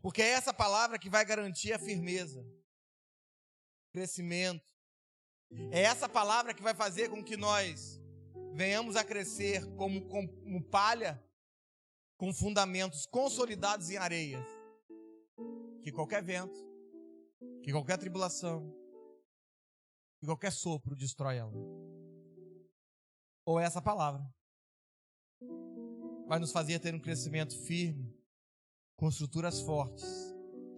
Porque é essa palavra que vai garantir a firmeza, o crescimento. É essa palavra que vai fazer com que nós venhamos a crescer como palha, com fundamentos consolidados em areias. Que qualquer vento, que qualquer tribulação, que qualquer sopro destrói ela. Ou essa palavra vai nos fazer ter um crescimento firme, com estruturas fortes,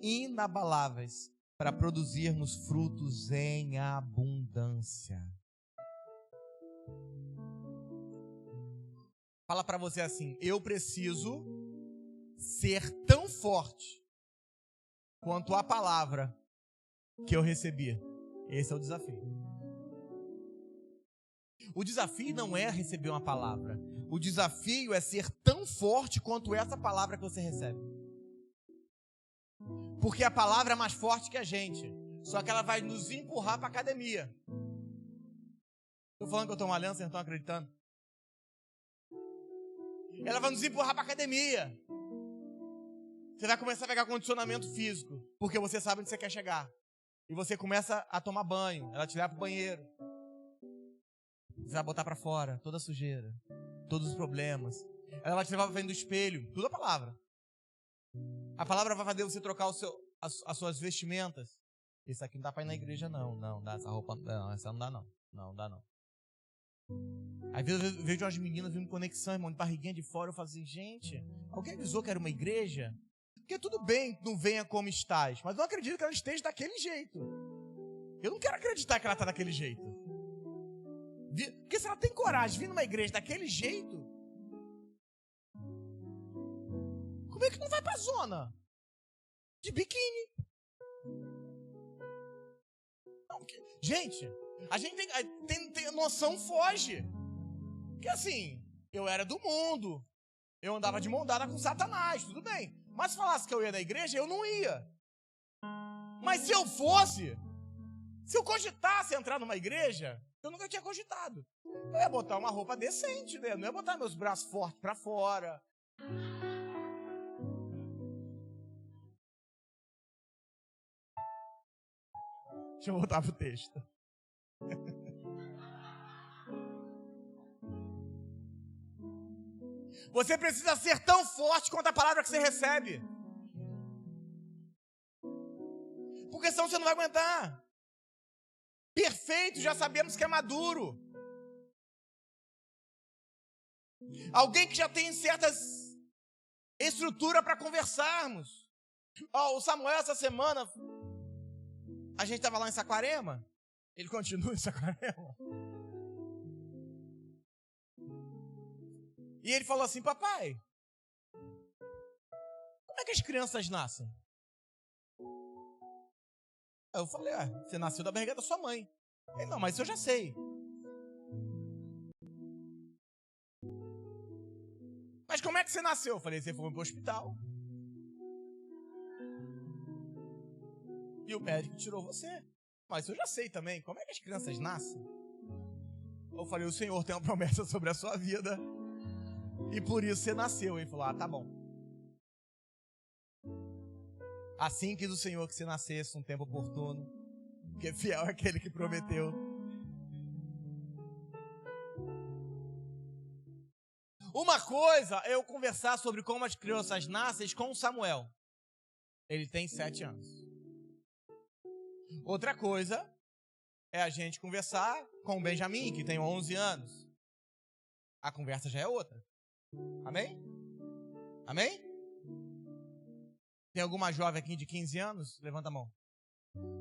inabaláveis, para produzirmos frutos em abundância. Fala para você assim, eu preciso ser tão forte quanto a palavra que eu recebi. Esse é o desafio. O desafio não é receber uma palavra. O desafio é ser tão forte quanto essa palavra que você recebe. Porque a palavra é mais forte que a gente. Só que ela vai nos empurrar para a academia. Estou falando que eu estou malhando, vocês não estão acreditando? Ela vai nos empurrar para a academia. Você vai começar a pegar condicionamento físico. Porque você sabe onde você quer chegar. E você começa a tomar banho. Ela te leva para o banheiro. Você vai botar para fora toda a sujeira, todos os problemas. Ela vai te levar para frente do espelho. Tudo a palavra. A palavra vai fazer você trocar as suas vestimentas. Isso aqui não dá para ir na igreja, não. Não, dá essa roupa. Não, essa não dá, não. Não dá, não. Aí eu vejo umas meninas vindo conexão, irmão, de barriguinha de fora. Eu falo assim, gente, alguém avisou que era uma igreja? Porque tudo bem, não venha como estás. Mas eu não acredito que ela esteja daquele jeito. Eu não quero acreditar que ela está daquele jeito. Porque se ela tem coragem de vir numa igreja daquele jeito, como é que não vai pra zona? De biquíni. Não, gente, a gente tem noção, foge. Porque assim, eu era do mundo. Eu andava de mão dada com Satanás, tudo bem. Mas se falasse que eu ia na igreja, eu não ia. Mas se eu fosse, se eu cogitasse entrar numa igreja, eu nunca tinha cogitado. Eu ia botar uma roupa decente, né? Não ia botar meus braços fortes pra fora. Deixa eu voltar pro texto. Você precisa ser tão forte quanto a palavra que você recebe. Porque senão você não vai aguentar. Perfeito, já sabemos que é maduro. Alguém que já tem certas estrutura para conversarmos. O Samuel, essa semana, a gente estava lá em Saquarema. Ele continua em Saquarema. E ele falou assim, papai, como é que as crianças nascem? Aí eu falei, você nasceu da barriga da sua mãe. Ele, não, mas isso eu já sei. Mas como é que você nasceu? Eu falei, você foi pro hospital. E o médico tirou você. Mas isso eu já sei também. Como é que as crianças nascem? Eu falei, o Senhor tem uma promessa sobre a sua vida. E por isso você nasceu. Ele falou, tá bom. Assim quis o Senhor que você nascesse um tempo oportuno. Porque fiel é aquele que prometeu. Uma coisa é eu conversar sobre como as crianças nascem com o Samuel. Ele tem 7 anos. Outra coisa é a gente conversar com o Benjamin, que tem 11 anos. A conversa já é outra. Amém? Amém? Tem alguma jovem aqui de 15 anos? Levanta a mão.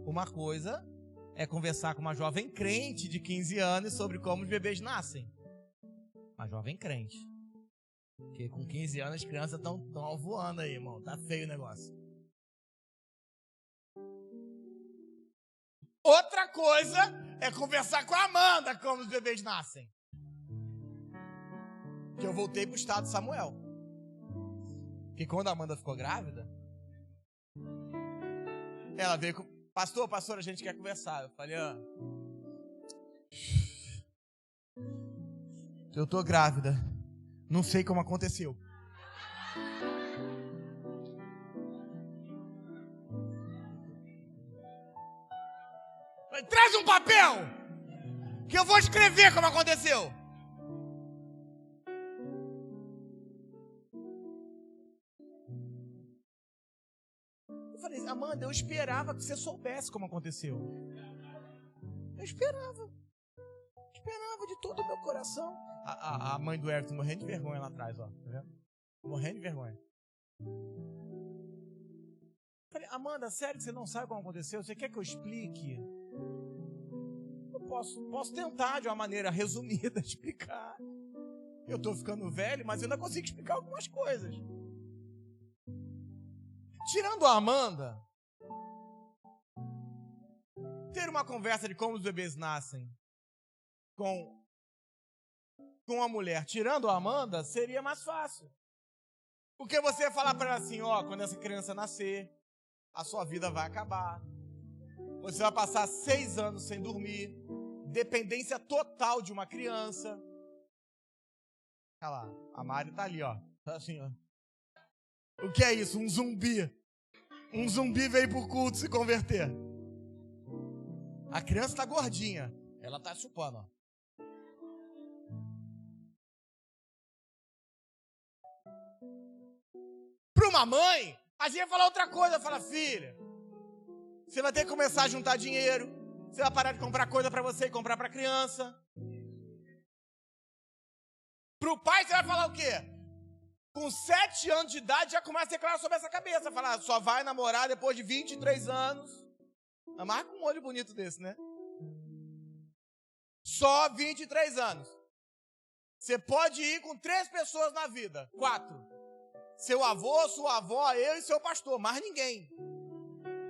Uma coisa é conversar com uma jovem crente de 15 anos sobre como os bebês nascem. Uma jovem crente. Porque com 15 anos as crianças estão voando aí, irmão. Tá feio o negócio. Outra coisa é conversar com a Amanda como os bebês nascem. Que eu voltei pro estado de Samuel. Que quando a Amanda ficou grávida, ela veio com... Pastor, a gente quer conversar. Eu falei, eu tô grávida. Não sei como aconteceu. Traz um papel que eu vou escrever como aconteceu. Eu falei, Amanda, eu esperava que você soubesse como aconteceu. Eu esperava de todo o meu coração. A mãe do Everton morrendo de vergonha lá atrás, ó. Tá vendo? Morrendo de vergonha. Eu falei, Amanda, sério que você não sabe como aconteceu? Você quer que eu explique? Eu posso tentar de uma maneira resumida explicar. Eu tô ficando velho, mas eu ainda consigo explicar algumas coisas. Tirando a Amanda, ter uma conversa de como os bebês nascem com a mulher, tirando a Amanda, seria mais fácil. Porque você falar para ela assim, quando essa criança nascer, a sua vida vai acabar. Você vai passar 6 anos sem dormir, dependência total de uma criança. Olha lá, a Mari tá ali, ó. Tá assim, ó. O que é isso? Um zumbi. Um zumbi veio pro culto se converter. A criança tá gordinha. Ela tá chupando, ó. Para uma mãe, a gente vai falar outra coisa. Fala, filha, você vai ter que começar a juntar dinheiro. Você vai parar de comprar coisa para você e comprar para a criança. Para o pai, você vai falar o quê? Com 7 anos de idade, já começa a declarar sobre essa cabeça. Falar, só vai namorar depois de 23 anos. Amarra com um olho bonito desse, né? Só 23 anos. Você pode ir com 3 pessoas na vida. 4. Seu avô, sua avó, eu e seu pastor. Mais ninguém.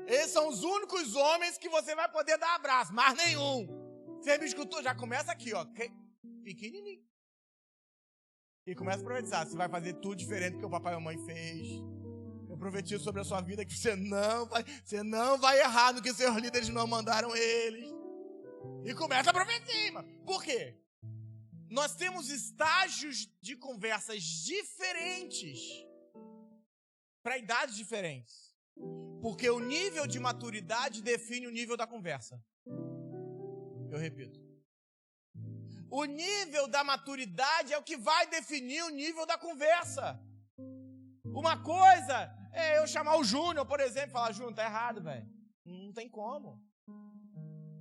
Esses são os únicos homens que você vai poder dar abraço. Mais nenhum. Você me escutou? Já começa aqui, ó. Pequenininho. E começa a profetizar. Você vai fazer tudo diferente do que o papai e a mamãe fez. Eu profetizo sobre a sua vida que você não vai errar no que os seus líderes não mandaram eles. E começa a profetizar. Por quê? Nós temos estágios de conversas diferentes para idades diferentes. Porque o nível de maturidade define o nível da conversa. Eu repito. O nível da maturidade é o que vai definir o nível da conversa. Uma coisa é eu chamar o Júnior, por exemplo, e falar, Júnior, tá errado, velho. Não tem como.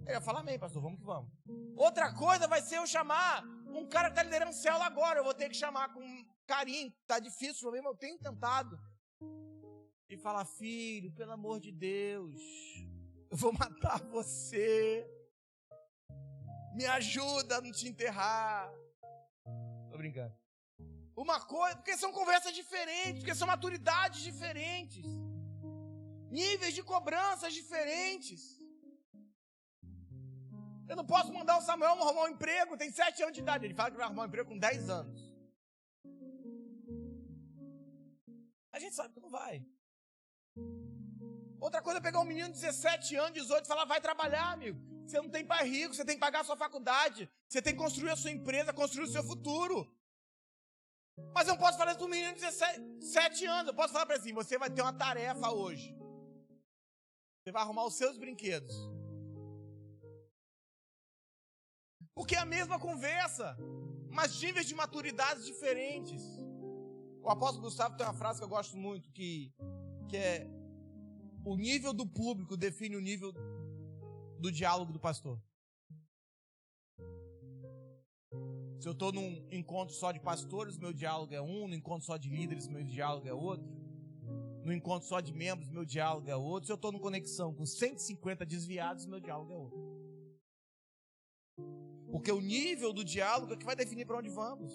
Ele vai falar, amém, pastor, vamos que vamos. Outra coisa vai ser eu chamar um cara que tá liderando célula agora. Eu vou ter que chamar com carinho, tá difícil, mas eu tenho tentado. E falar, filho, pelo amor de Deus, eu vou matar você. Me ajuda a não te enterrar. Tô brincando. Uma coisa, porque são conversas diferentes, porque são maturidades diferentes. Níveis de cobranças diferentes. Eu não posso mandar o Samuel arrumar um emprego, tem 7 anos de idade. Ele fala que vai arrumar um emprego com 10 anos. A gente sabe que não vai. Outra coisa é pegar um menino de 17 anos, 18 e falar, vai trabalhar, amigo. Você não tem pai rico, você tem que pagar a sua faculdade, você tem que construir a sua empresa, construir o seu futuro. Mas eu não posso falar isso para um menino de 17 anos. Eu posso falar para ele assim, você vai ter uma tarefa hoje. Você vai arrumar os seus brinquedos. Porque é a mesma conversa, mas níveis de maturidades diferentes. O apóstolo Gustavo tem uma frase que eu gosto muito, que é: o nível do público define o nível do diálogo do pastor. Se eu estou num encontro só de pastores, meu diálogo é um. No encontro só de líderes, meu diálogo é outro. No encontro só de membros, meu diálogo é outro. Se eu estou numa conexão com 150 desviados, meu diálogo é outro. Porque o nível do diálogo é que vai definir para onde vamos.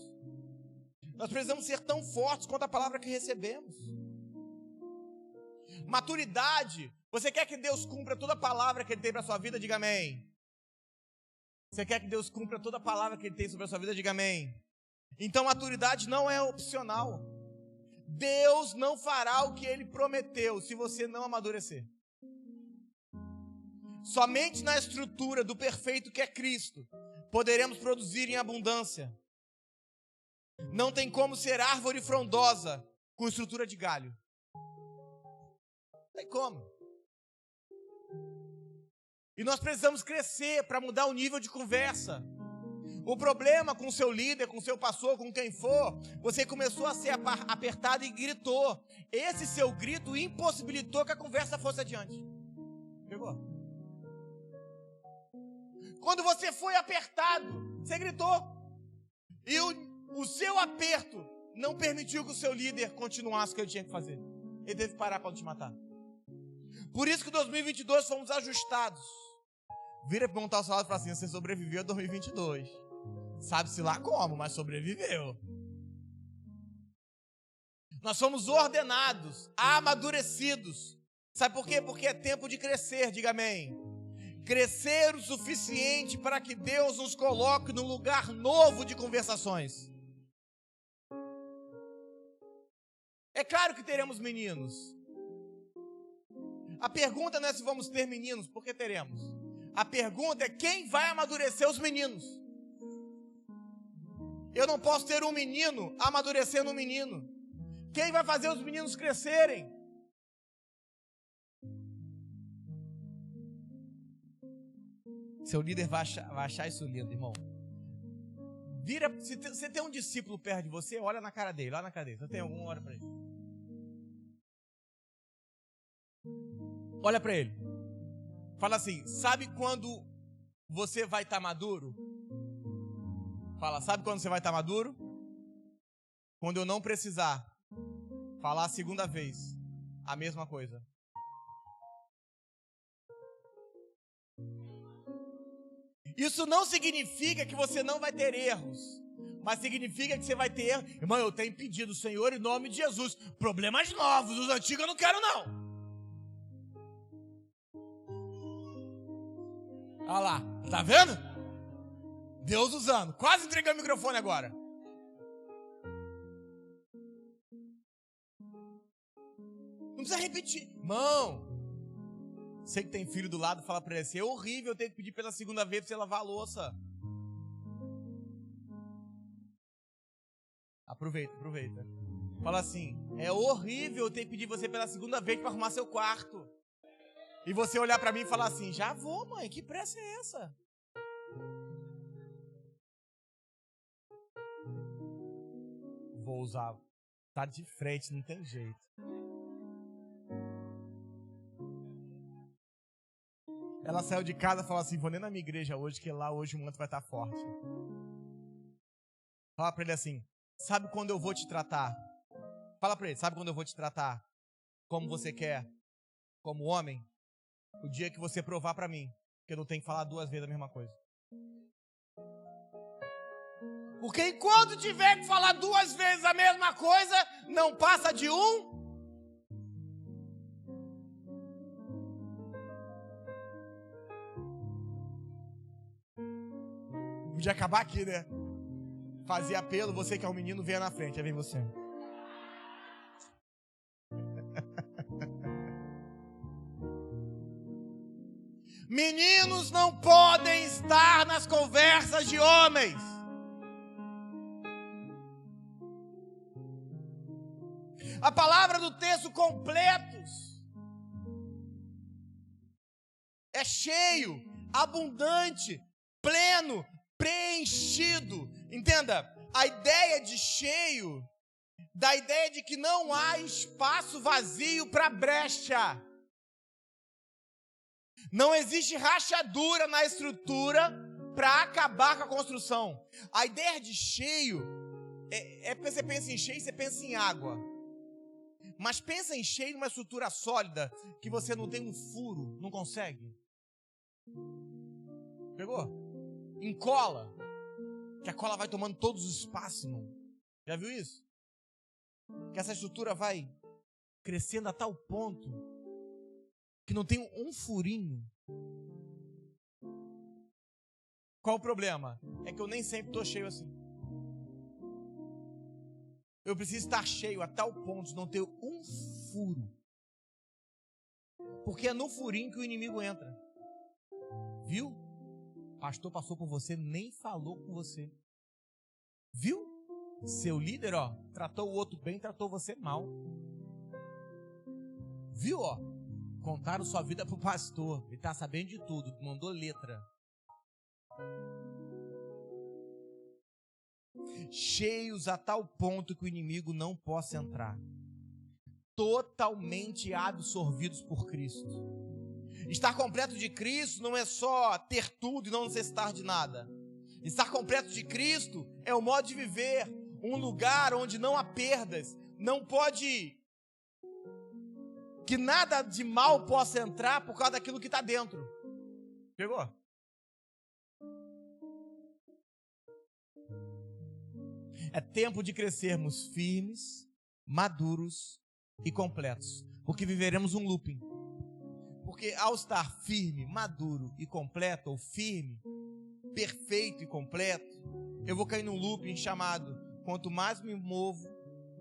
Nós precisamos ser tão fortes quanto a palavra que recebemos. Maturidade. Você quer que Deus cumpra toda a palavra que Ele tem para a sua vida? Diga amém. Você quer que Deus cumpra toda a palavra que Ele tem sobre a sua vida? Diga amém. Então maturidade não é opcional. Deus não fará o que Ele prometeu se você não amadurecer. Somente na estrutura do perfeito que é Cristo poderemos produzir em abundância. Não tem como ser árvore frondosa com estrutura de galho. Não tem como. E nós precisamos crescer para mudar o nível de conversa. O problema com o seu líder, com o seu pastor, com quem for, você começou a ser apertado e gritou. Esse seu grito impossibilitou que a conversa fosse adiante. Pegou? Quando você foi apertado, você gritou. E o seu aperto não permitiu que o seu líder continuasse o que ele tinha que fazer. Ele teve que parar para não te matar. Por isso que em 2022 fomos ajustados. Vira para montar o salário e fala assim, você sobreviveu a 2022. Sabe-se lá como, mas sobreviveu. Nós fomos ordenados, amadurecidos. Sabe por quê? Porque é tempo de crescer, diga amém. Crescer o suficiente para que Deus nos coloque num lugar novo de conversações. É claro que teremos meninos. A pergunta não é se vamos ter meninos, porque teremos. A pergunta é quem vai amadurecer os meninos. Eu não posso ter um menino amadurecendo um menino. Quem vai fazer os meninos crescerem? Seu líder vai achar isso lindo, irmão. Vira, se você tem um discípulo perto de você, olha na cara dele, olha na cara dele. Você tem algum, olha para ele. Olha para ele. Fala assim, sabe quando você vai estar maduro? Fala, sabe quando você vai estar maduro? Quando eu não precisar falar a segunda vez a mesma coisa. Isso não significa que você não vai ter erros, mas significa que você vai ter erros. Irmão, eu tenho pedido, Senhor, em nome de Jesus, problemas novos, os antigos eu não quero não. Olha lá, tá vendo? Deus usando, quase entreguei o microfone agora. Não precisa repetir, irmão. Você que tem filho do lado, fala pra ele assim, é horrível ter que pedir pela segunda vez pra você lavar a louça. Aproveita. Fala assim, é horrível ter que pedir você pela segunda vez pra arrumar seu quarto. E você olhar pra mim e falar assim, já vou, mãe, que pressa é essa? Vou usar, tá de frente, não tem jeito. Ela saiu de casa e falou assim, vou nem na minha igreja hoje, que lá hoje o manto vai estar forte. Fala pra ele assim, sabe quando eu vou te tratar? Fala pra ele, sabe quando eu vou te tratar? Como você quer? Como homem? O dia que você provar pra mim, que eu não tenho que falar 2 vezes a mesma coisa. Porque enquanto tiver que falar 2 vezes a mesma coisa, não passa de um. Podia acabar aqui, né? Fazia apelo, você que é um menino, venha na frente, aí vem você. Meninos não podem estar nas conversas de homens. A palavra do texto completos é cheio, abundante, pleno, preenchido. Entenda, a ideia de cheio, da ideia de que não há espaço vazio para brecha. Não existe rachadura na estrutura para acabar com a construção. A ideia de cheio é porque você pensa em cheio, você pensa em água. Mas pensa em cheio numa estrutura sólida que você não tem um furo, não consegue. Pegou? Em cola, que a cola vai tomando todos os espaços, irmão. Já viu isso? Que essa estrutura vai crescendo a tal ponto que não tem um furinho. Qual o problema? É que eu nem sempre estou cheio assim. Eu preciso estar cheio a tal ponto de não ter um furo. Porque é no furinho que o inimigo entra. Viu? O pastor passou por você, nem falou com você. Viu? Seu líder, ó, tratou o outro bem, tratou você mal. Viu, ó? Contaram sua vida pro pastor. Ele tá sabendo de tudo, mandou letra. Cheios a tal ponto que o inimigo não possa entrar. Totalmente absorvidos por Cristo. Estar completo de Cristo não é só ter tudo e não necessitar de nada. Estar completo de Cristo é o modo de viver, um lugar onde não há perdas, não pode que nada de mal possa entrar por causa daquilo que está dentro. Pegou? É tempo de crescermos firmes, maduros e completos, porque viveremos um looping. Porque ao estar firme, maduro e completo, ou firme, perfeito e completo, eu vou cair num looping chamado: quanto mais me movo,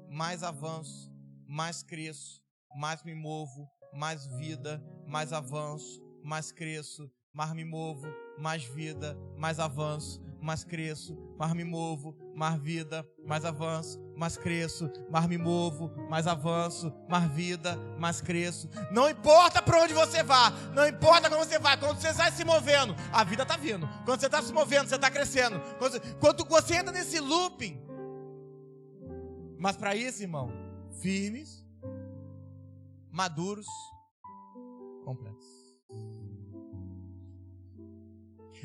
mais avanço, mais cresço, mais me movo, mais vida, mais avanço, mais cresço, mais me movo, mais vida, mais avanço, mais cresço, mais me movo, mais vida, mais avanço, mais cresço, mais me movo, mais avanço, mais vida, mais cresço. Não importa para onde você vá, não importa como você vai, quando você vai se movendo, a vida está vindo. Quando você está se movendo, você está crescendo. Quando você entra nesse looping. Mas para isso, irmão, firmes, maduros, completos.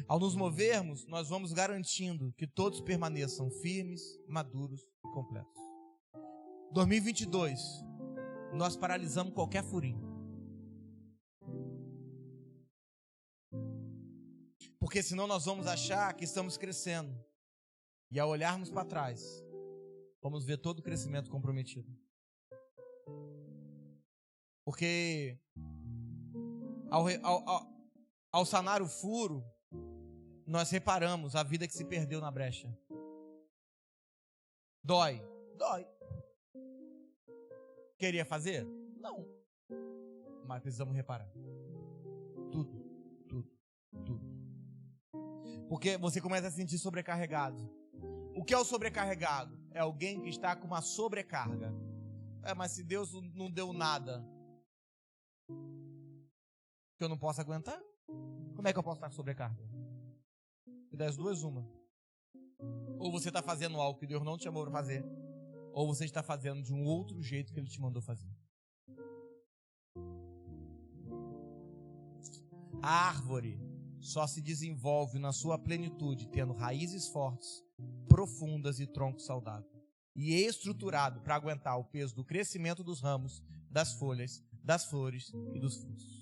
Ao nos movermos, nós vamos garantindo que todos permaneçam firmes, maduros e completos. 2022, nós paralisamos qualquer furinho. Porque senão nós vamos achar que estamos crescendo. E ao olharmos para trás, vamos ver todo o crescimento comprometido. Porque ao sanar o furo, nós reparamos a vida que se perdeu na brecha. Dói. Dói. Queria fazer? Não. Mas precisamos reparar. Tudo. Porque você começa a se sentir sobrecarregado. O que é o sobrecarregado? É alguém que está com uma sobrecarga. Mas se Deus não deu nada, que eu não posso aguentar? Como é que eu posso estar com sobrecarga? E das duas, uma. Ou você está fazendo algo que Deus não te chamou para fazer, ou você está fazendo de um outro jeito que Ele te mandou fazer. A árvore só se desenvolve na sua plenitude, tendo raízes fortes, profundas e tronco saudável. E estruturado para aguentar o peso do crescimento dos ramos, das folhas, das flores e dos frutos.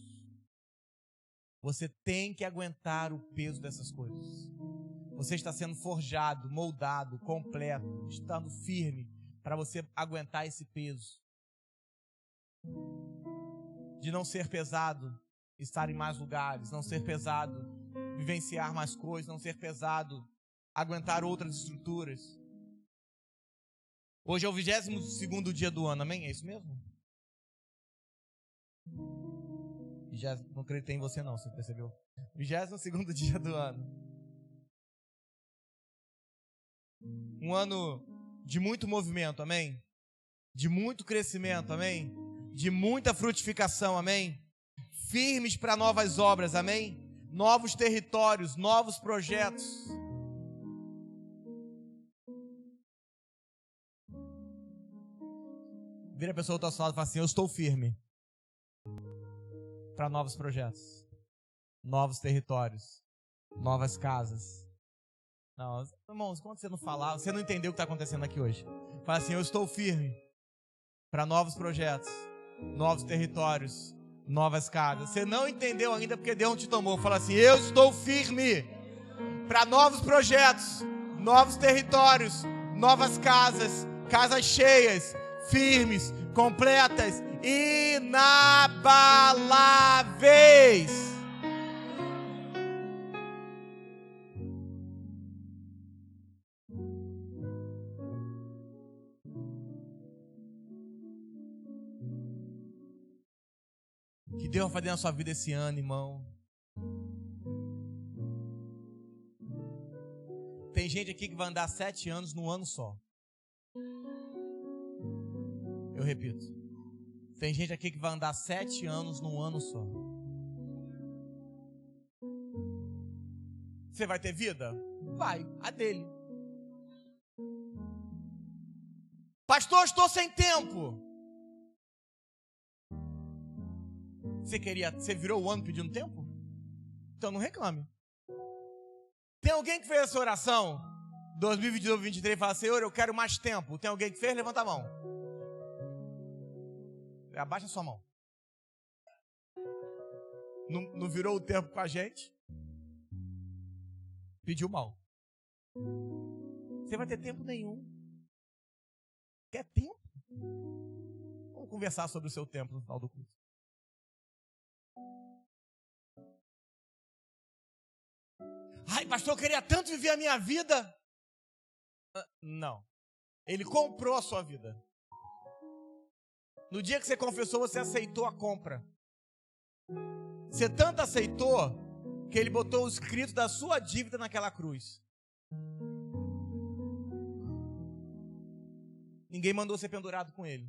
Você tem que aguentar o peso dessas coisas. Você está sendo forjado, moldado, completo, estando firme para você aguentar esse peso. De não ser pesado, estar em mais lugares, não ser pesado, vivenciar mais coisas, não ser pesado, aguentar outras estruturas. Hoje é o 22º dia do ano, amém? É isso mesmo? Não acreditei em você não, você percebeu? 22º dia do ano. Um ano de muito movimento, amém? De muito crescimento, amém? De muita frutificação, amém? Firmes para novas obras, amém? Novos territórios, novos projetos. Vira a pessoa do outro lado e fala assim: eu estou firme para novos projetos, novos territórios, novas casas. Não, irmãos, quando você não falar, você não entendeu o que está acontecendo aqui hoje. Fala assim: eu estou firme para novos projetos, novos territórios, novas casas. Você não entendeu ainda porque Deus não te tomou. Fala assim: eu estou firme para novos projetos, novos territórios, novas casas, casas cheias, firmes, completas, inabaláveis. Que Deus vai fazer na sua vida esse ano, irmão. Tem gente aqui que vai andar 7 anos num ano só. Eu repito. Tem gente aqui que vai andar 7 anos num ano só. Você vai ter vida? Vai, a dele. Pastor, estou sem tempo. Você virou o ano pedindo tempo? Então não reclame. Tem alguém que fez essa oração 2022, 2023 e fala: Senhor, eu quero mais tempo. Tem alguém que fez? Levanta a mão. Abaixa a sua mão. Não virou o tempo com a gente? Pediu mal. Você vai ter tempo nenhum. Quer tempo? Vamos conversar sobre o seu tempo no final do culto. Ai, pastor, eu queria tanto viver a minha vida. Não. Ele comprou a sua vida. No dia que você confessou, você aceitou a compra. Você tanto aceitou que ele botou o escrito da sua dívida naquela cruz. Ninguém mandou ser pendurado com ele.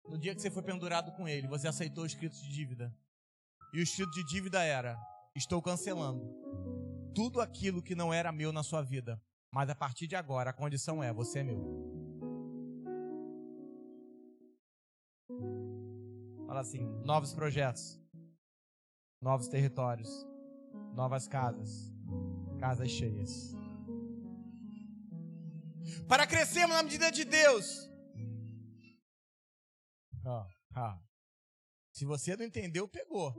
No dia que você foi pendurado com ele, você aceitou o escrito de dívida. E o escrito de dívida era: estou cancelando tudo aquilo que não era meu na sua vida. Mas a partir de agora, a condição é: você é meu. Fala assim: novos projetos, novos territórios, novas casas, casas cheias. Para crescermos na medida de Deus. Se você não entendeu, pegou.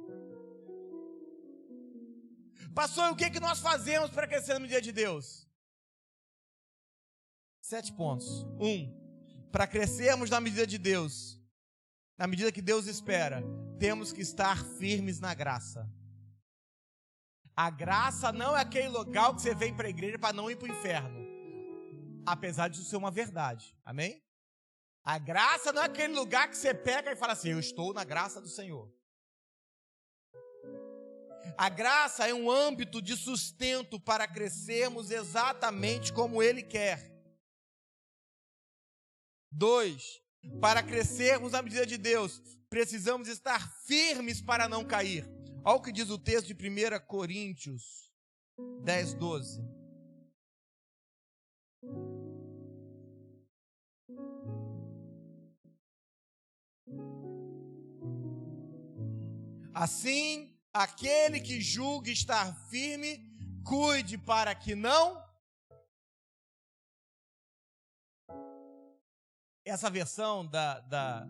Pastor, o que nós fazemos para crescer na medida de Deus? 7 pontos. 1. Para crescermos na medida de Deus, na medida que Deus espera, temos que estar firmes na graça. A graça não é aquele lugar que você vem para a igreja para não ir para o inferno. Apesar disso ser uma verdade. Amém? A graça não é aquele lugar que você pega e fala assim: eu estou na graça do Senhor. A graça é um âmbito de sustento para crescermos exatamente como Ele quer. 2. Para crescermos na medida de Deus, precisamos estar firmes para não cair. Olha o que diz o texto de 1 Coríntios 10, 12. Assim, aquele que julgue estar firme, cuide para que não... Essa versão da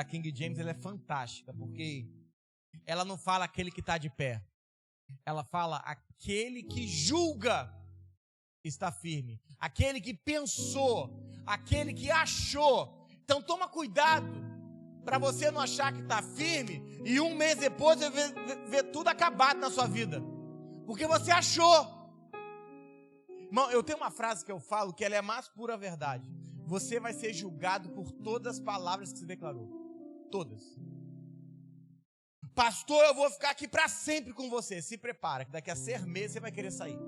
King James, ela é fantástica, porque ela não fala aquele que está de pé. Ela fala aquele que julga está firme. Aquele que pensou, aquele que achou. Então toma cuidado para você não achar que está firme e um mês depois você ver tudo acabado na sua vida. Porque você achou. Irmão, eu tenho uma frase que eu falo que ela é a mais pura verdade. Você vai ser julgado por todas as palavras que você declarou. Todas. Pastor, eu vou ficar aqui para sempre com você. Se prepara, que daqui a 6 meses você vai querer sair.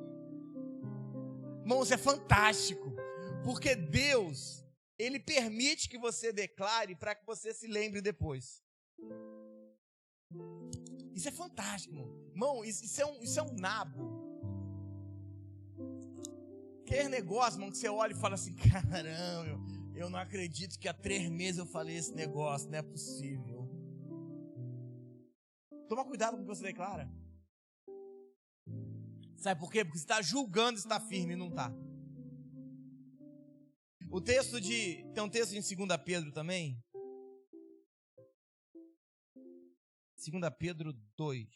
Irmão, isso é fantástico. Porque Deus, Ele permite que você declare para que você se lembre depois. Isso é fantástico, irmão. Irmão, isso é um nabo. Aquele negócio, irmão, que você olha e fala assim, caramba, eu não acredito que há 3 meses eu falei esse negócio, não é possível. Toma cuidado com o que você declara. Sabe por quê? Porque você está julgando se está firme e não está. Tem um texto em 2 Pedro também. 2 Pedro 2,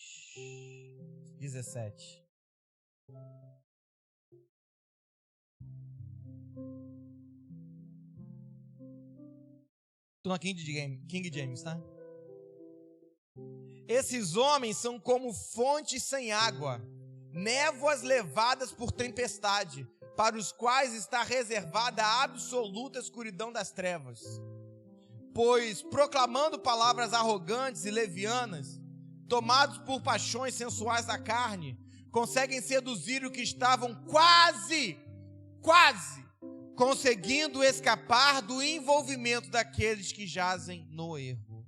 17. Estou na King James, tá? Esses homens são como fontes sem água, névoas levadas por tempestade, para os quais está reservada a absoluta escuridão das trevas. Pois, proclamando palavras arrogantes e levianas, tomados por paixões sensuais da carne, conseguem seduzir o que estavam quase conseguindo escapar do envolvimento daqueles que jazem no erro.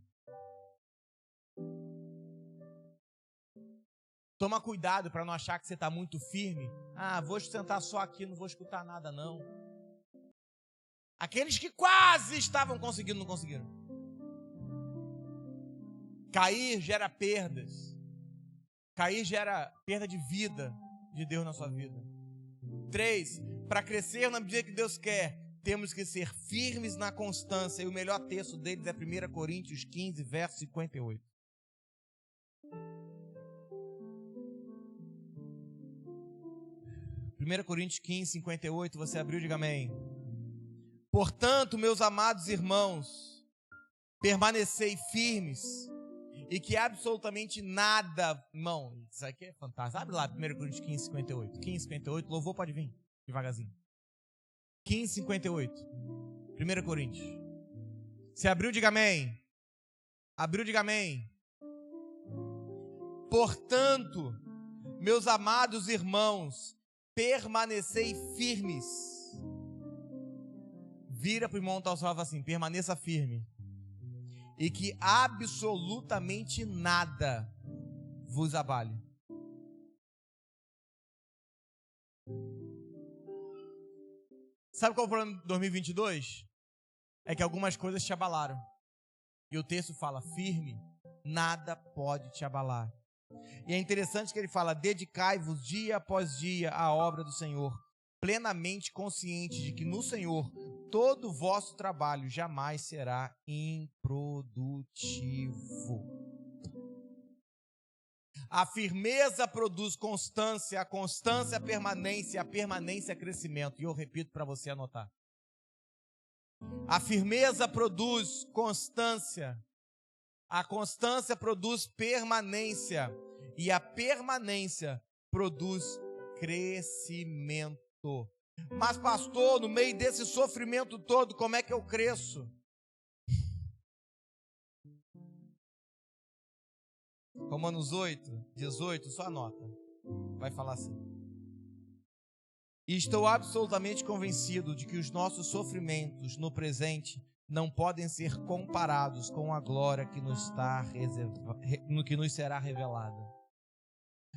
Toma cuidado para não achar que você está muito firme. Vou sentar só aqui, não vou escutar nada não. Aqueles que quase estavam conseguindo, não conseguiram. Cair gera perdas. Cair gera perda de vida de Deus na sua vida. 3, para crescer na medida que Deus quer, temos que ser firmes na constância. E o melhor texto deles é 1 Coríntios 15, verso 58. Primeira Coríntios 15, 58, você abriu, diga amém. Portanto, meus amados irmãos, permanecei firmes e que absolutamente nada, irmão, isso aqui é fantástico. Abre lá, 1 Coríntios 15, 58. 15, 58, louvor pode vir, devagarzinho. 15, 58. 1 Coríntios. Se abriu, diga amém. Abriu, diga amém. Portanto, meus amados irmãos, permanecei firmes. Vira para o irmão tal salva assim, permaneça firme. E que absolutamente nada vos abale. Sabe qual é o problema de 2022? É que algumas coisas te abalaram. E o texto fala, firme, nada pode te abalar. E é interessante que ele fala, dedicai-vos dia após dia à obra do Senhor, plenamente consciente de que no Senhor todo o vosso trabalho jamais será improdutivo. A firmeza produz constância, a constância permanência, a permanência crescimento. E eu repito para você anotar. A firmeza produz constância, a constância produz permanência e a permanência produz crescimento. Mas pastor, no meio desse sofrimento todo, como é que eu cresço? Romanos 8, 18, só anota. Vai falar assim. E estou absolutamente convencido de que os nossos sofrimentos no presente não podem ser comparados com a glória que nos será revelada.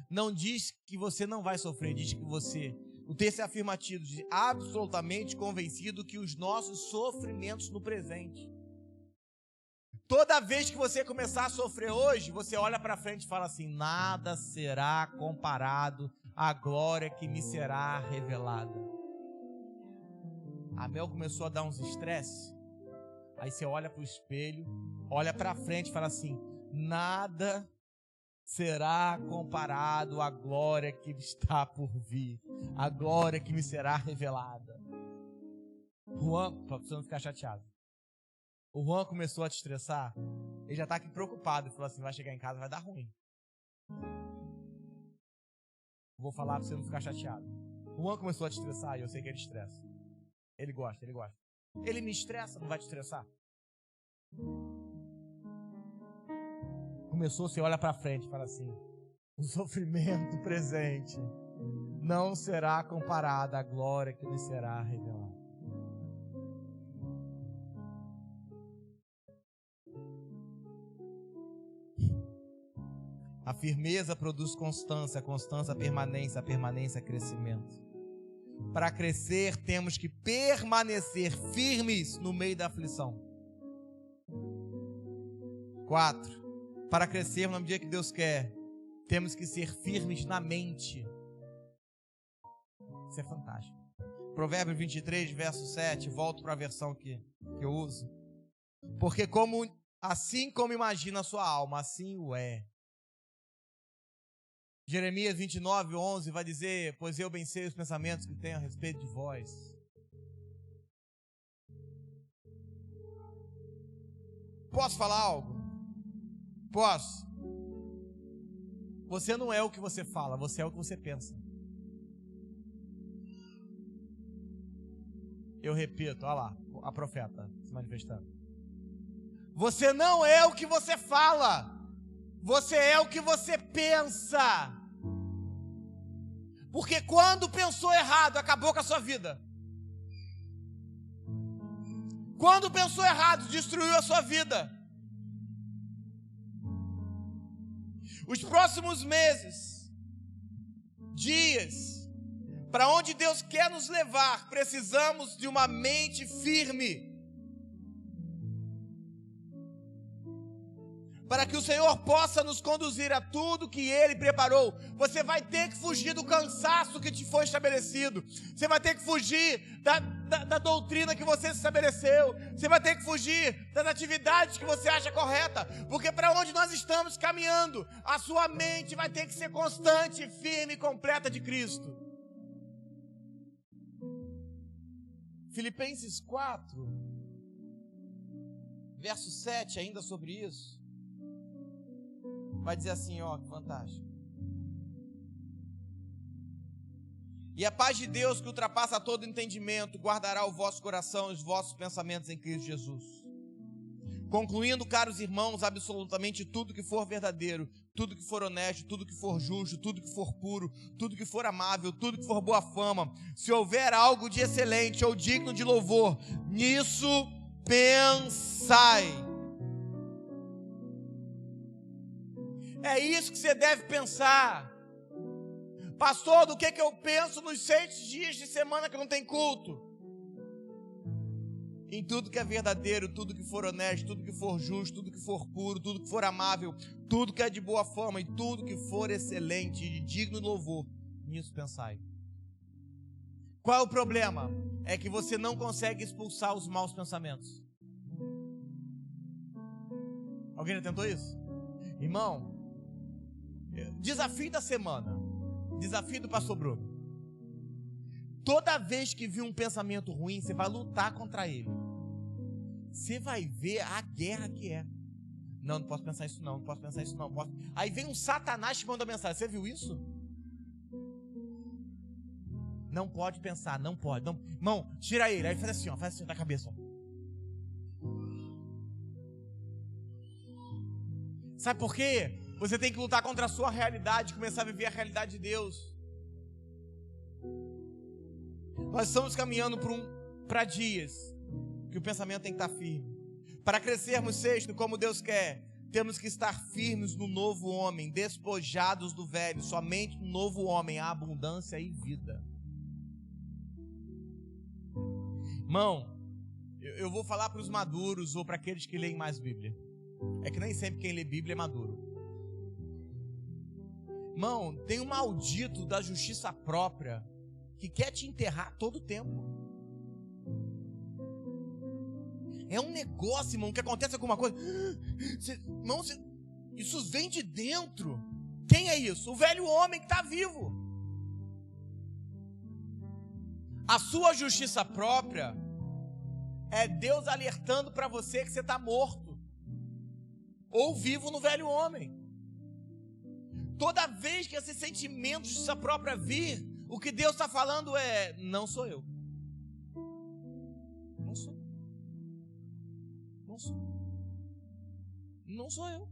Não diz que você não vai sofrer, diz que você... O texto é afirmativo, diz absolutamente convencido que os nossos sofrimentos no presente. Toda vez que você começar a sofrer hoje, você olha para frente e fala assim, nada será comparado à glória que me será revelada. A Mel começou a dar uns estresse. Aí você olha para o espelho, olha para frente e fala assim, nada será comparado à glória que está por vir, a glória que me será revelada. Juan, para você não ficar chateado. O Juan começou a te estressar, ele já está aqui preocupado, ele falou assim, vai chegar em casa, vai dar ruim. Vou falar para você não ficar chateado. O Juan começou a te estressar e eu sei que ele estressa. Ele gosta. Ele me estressa, não vai te estressar? Começou, você olha para frente e fala assim: o sofrimento presente não será comparado à glória que lhe será revelada. A firmeza produz constância, a constância permanência, a permanência crescimento. Para crescer temos que permanecer firmes no meio da aflição. 4. Para crescer no dia que Deus quer, temos que ser firmes na mente. Isso é fantástico. Provérbios 23, verso 7, volto para a versão que eu uso. Porque assim como imagina a sua alma, assim o é. Jeremias 29, 11 vai dizer: pois eu bem sei os pensamentos que tenho a respeito de vós. Posso falar algo? Posso. Você não é o que você fala, você é o que você pensa. Eu repito, olha lá, a profeta se manifestando. Você não é o que você fala, você é o que você pensa. Porque quando pensou errado, acabou com a sua vida. Quando pensou errado, destruiu a sua vida. Os próximos meses, dias, para onde Deus quer nos levar, precisamos de uma mente firme. Para que o Senhor possa nos conduzir a tudo que Ele preparou. Você vai ter que fugir do cansaço que te foi estabelecido. Você vai ter que fugir da doutrina que você se estabeleceu. Você vai ter que fugir das atividades que você acha correta. Porque para onde nós estamos caminhando, a sua mente vai ter que ser constante, firme e completa de Cristo. Filipenses 4, verso 7, ainda sobre isso. Vai dizer assim, ó, que fantástico. E a paz de Deus, que ultrapassa todo entendimento, guardará o vosso coração e os vossos pensamentos em Cristo Jesus. Concluindo, caros irmãos, absolutamente tudo que for verdadeiro, tudo que for honesto, tudo que for justo, tudo que for puro, tudo que for amável, tudo que for boa fama, se houver algo de excelente ou digno de louvor, nisso pensai. É isso que você deve pensar. Pastor, do que eu penso nos 6 dias de semana que não tem culto? Em tudo que é verdadeiro, tudo que for honesto, tudo que for justo, tudo que for puro, tudo que for amável, tudo que é de boa fama e tudo que for excelente e digno de louvor, nisso pensai. Qual é o problema? É que você não consegue expulsar os maus pensamentos. Alguém já tentou isso? Irmão, desafio da semana, desafio do pastor Bruno. Toda vez que vir um pensamento ruim, você vai lutar contra ele. Você vai ver a guerra que é. Não posso pensar isso não posso pensar isso não. Aí vem um Satanás te manda mensagem. Você viu isso? Não pode pensar, não pode. Não. Irmão, tira ele. Aí faz assim da cabeça. Ó. Sabe por quê? Você tem que lutar contra a sua realidade, começar a viver a realidade de Deus. Nós estamos caminhando para dias que o pensamento tem que estar firme. Para crescermos, 6, como Deus quer, temos que estar firmes no novo homem, despojados do velho. Somente no novo homem há abundância e vida. Irmão, eu vou falar para os maduros ou para aqueles que leem mais Bíblia. É que nem sempre quem lê Bíblia é maduro. Irmão, tem um maldito da justiça própria que quer te enterrar todo o tempo. É um negócio, irmão, que acontece alguma coisa. Isso vem de dentro. Quem é isso? O velho homem que está vivo. A sua justiça própria é Deus alertando para você que você está morto ou vivo no velho homem. Toda vez que esse sentimento de justiça própria vir, O que Deus está falando é: não sou eu. Não sou. Não sou. Não sou eu.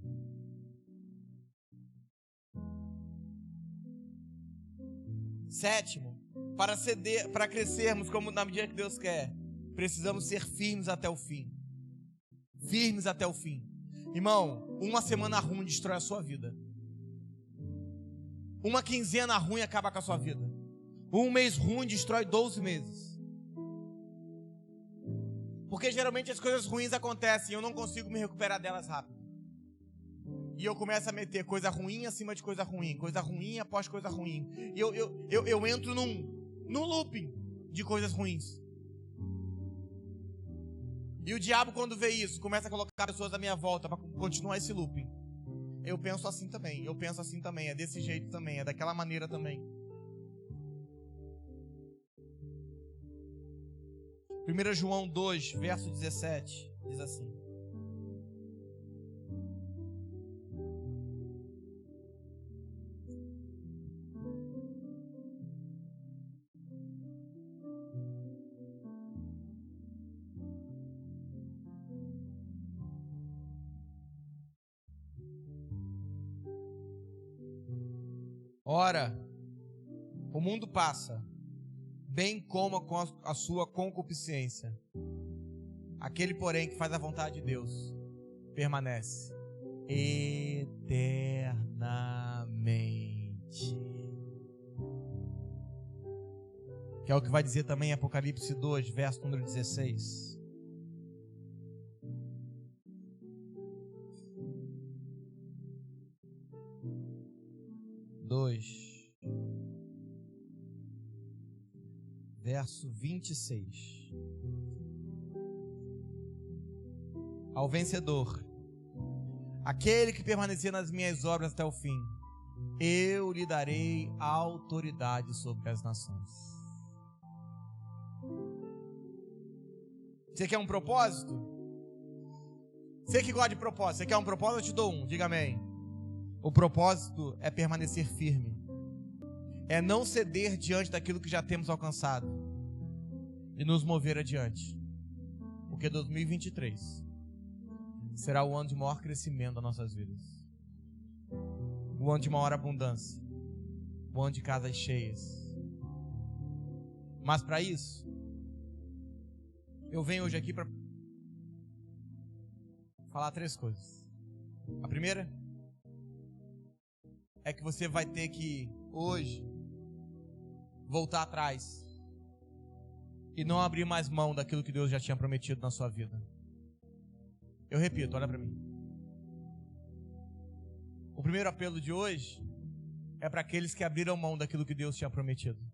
Sétimo, para crescermos como na medida que Deus quer, precisamos ser firmes até o fim. Firmes até o fim. Irmão, uma semana ruim destrói a sua vida. Uma quinzena ruim acaba com a sua vida. Um mês ruim destrói 12 meses. Porque geralmente as coisas ruins acontecem e eu não consigo me recuperar delas rápido. E eu começo a meter coisa ruim acima de coisa ruim após coisa ruim. E eu entro num looping de coisas ruins. E o diabo, quando vê isso, começa a colocar pessoas à minha volta para continuar esse looping. Eu penso assim também, é desse jeito também, é daquela maneira também. 1 João 2, verso 17, diz assim: ora, o mundo passa, bem como a sua concupiscência. Aquele, porém, que faz a vontade de Deus, permanece eternamente. Que é o que vai dizer também em Apocalipse 2, verso número 16. Verso 26. Ao vencedor, aquele que permanecer nas minhas obras até o fim, eu lhe darei autoridade sobre as nações. Você quer um propósito? Você que gosta de propósito, você quer um propósito? Eu te dou um, diga amém. O propósito é permanecer firme. É não ceder diante daquilo que já temos alcançado e nos mover adiante. Porque 2023 será o ano de maior crescimento das nossas vidas. O ano de maior abundância. O ano de casas cheias. Mas para isso, eu venho hoje aqui para falar 3 coisas. A primeira é que você vai ter que, hoje, voltar atrás e não abrir mais mão daquilo que Deus já tinha prometido na sua vida. Eu repito, olha para mim. O primeiro apelo de hoje é para aqueles que abriram mão daquilo que Deus tinha prometido.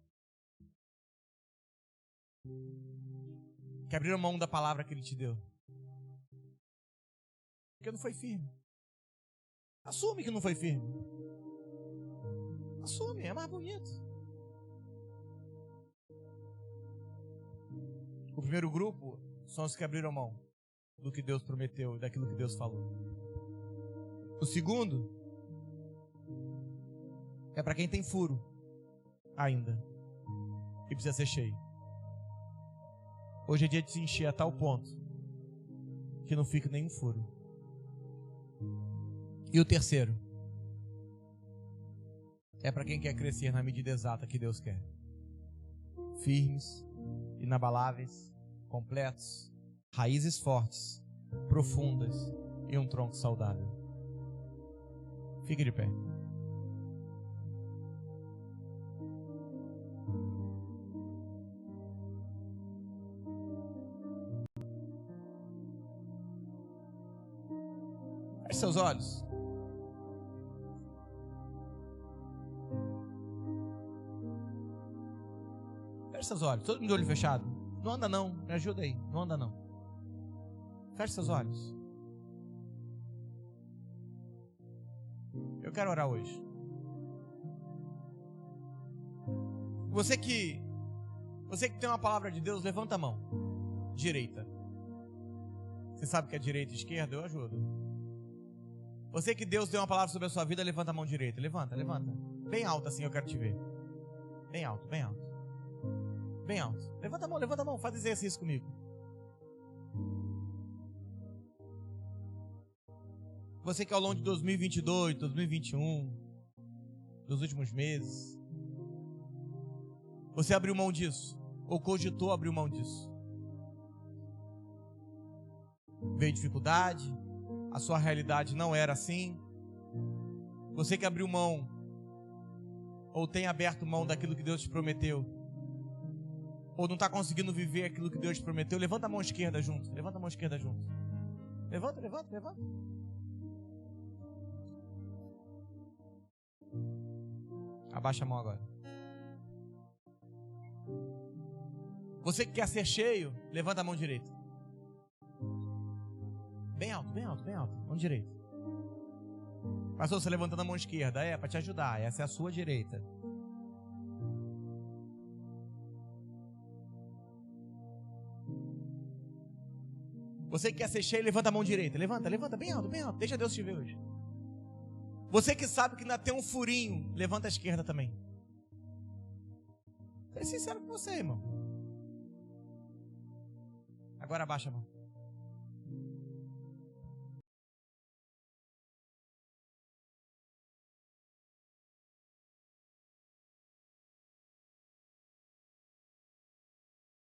Que abriram mão da palavra que Ele te deu. Porque não foi firme. Assume que não foi firme. Assume, é mais bonito. O primeiro grupo são os que abriram mão do que Deus prometeu e daquilo que Deus falou. O segundo é para quem tem furo ainda e precisa ser cheio. Hoje é dia de se encher a tal ponto que não fica nenhum furo. E o terceiro é para quem quer crescer na medida exata que Deus quer. Firmes, inabaláveis, completos, raízes fortes, profundas e um tronco saudável. Fique de pé. Feche seus olhos. Feche seus olhos, todo mundo de olho fechado. Não anda não, me ajuda aí, não anda não. Feche seus olhos. Eu quero orar hoje. Você que tem uma palavra de Deus, levanta a mão. Direita. Você sabe que é direita e esquerda? Eu ajudo. Você que Deus deu uma palavra sobre a sua vida, levanta a mão direita. Levanta. Bem alta assim, eu quero te ver. Bem alto, bem alto. Bem alto. Levanta a mão, faz exercício comigo. Você que ao longo de 2022, 2021, dos últimos meses, você abriu mão disso, ou cogitou abrir mão disso. Veio dificuldade, a sua realidade não era assim. Você que abriu mão, ou tem aberto mão daquilo que Deus te prometeu, ou não está conseguindo viver aquilo que Deus te prometeu, levanta a mão esquerda junto. Levanta a mão esquerda junto. Levanta. Abaixa a mão agora. Você que quer ser cheio, levanta a mão direita. Bem alto. Mão direita. Pastor, você levantando a mão esquerda. É, para te ajudar. Essa é a sua direita. Você que quer ser cheio, levanta a mão direita. Levanta, bem alto. Deixa Deus te ver hoje. Você que sabe que ainda tem um furinho, levanta a esquerda também. Ser sincero com você, irmão. Agora abaixa a mão.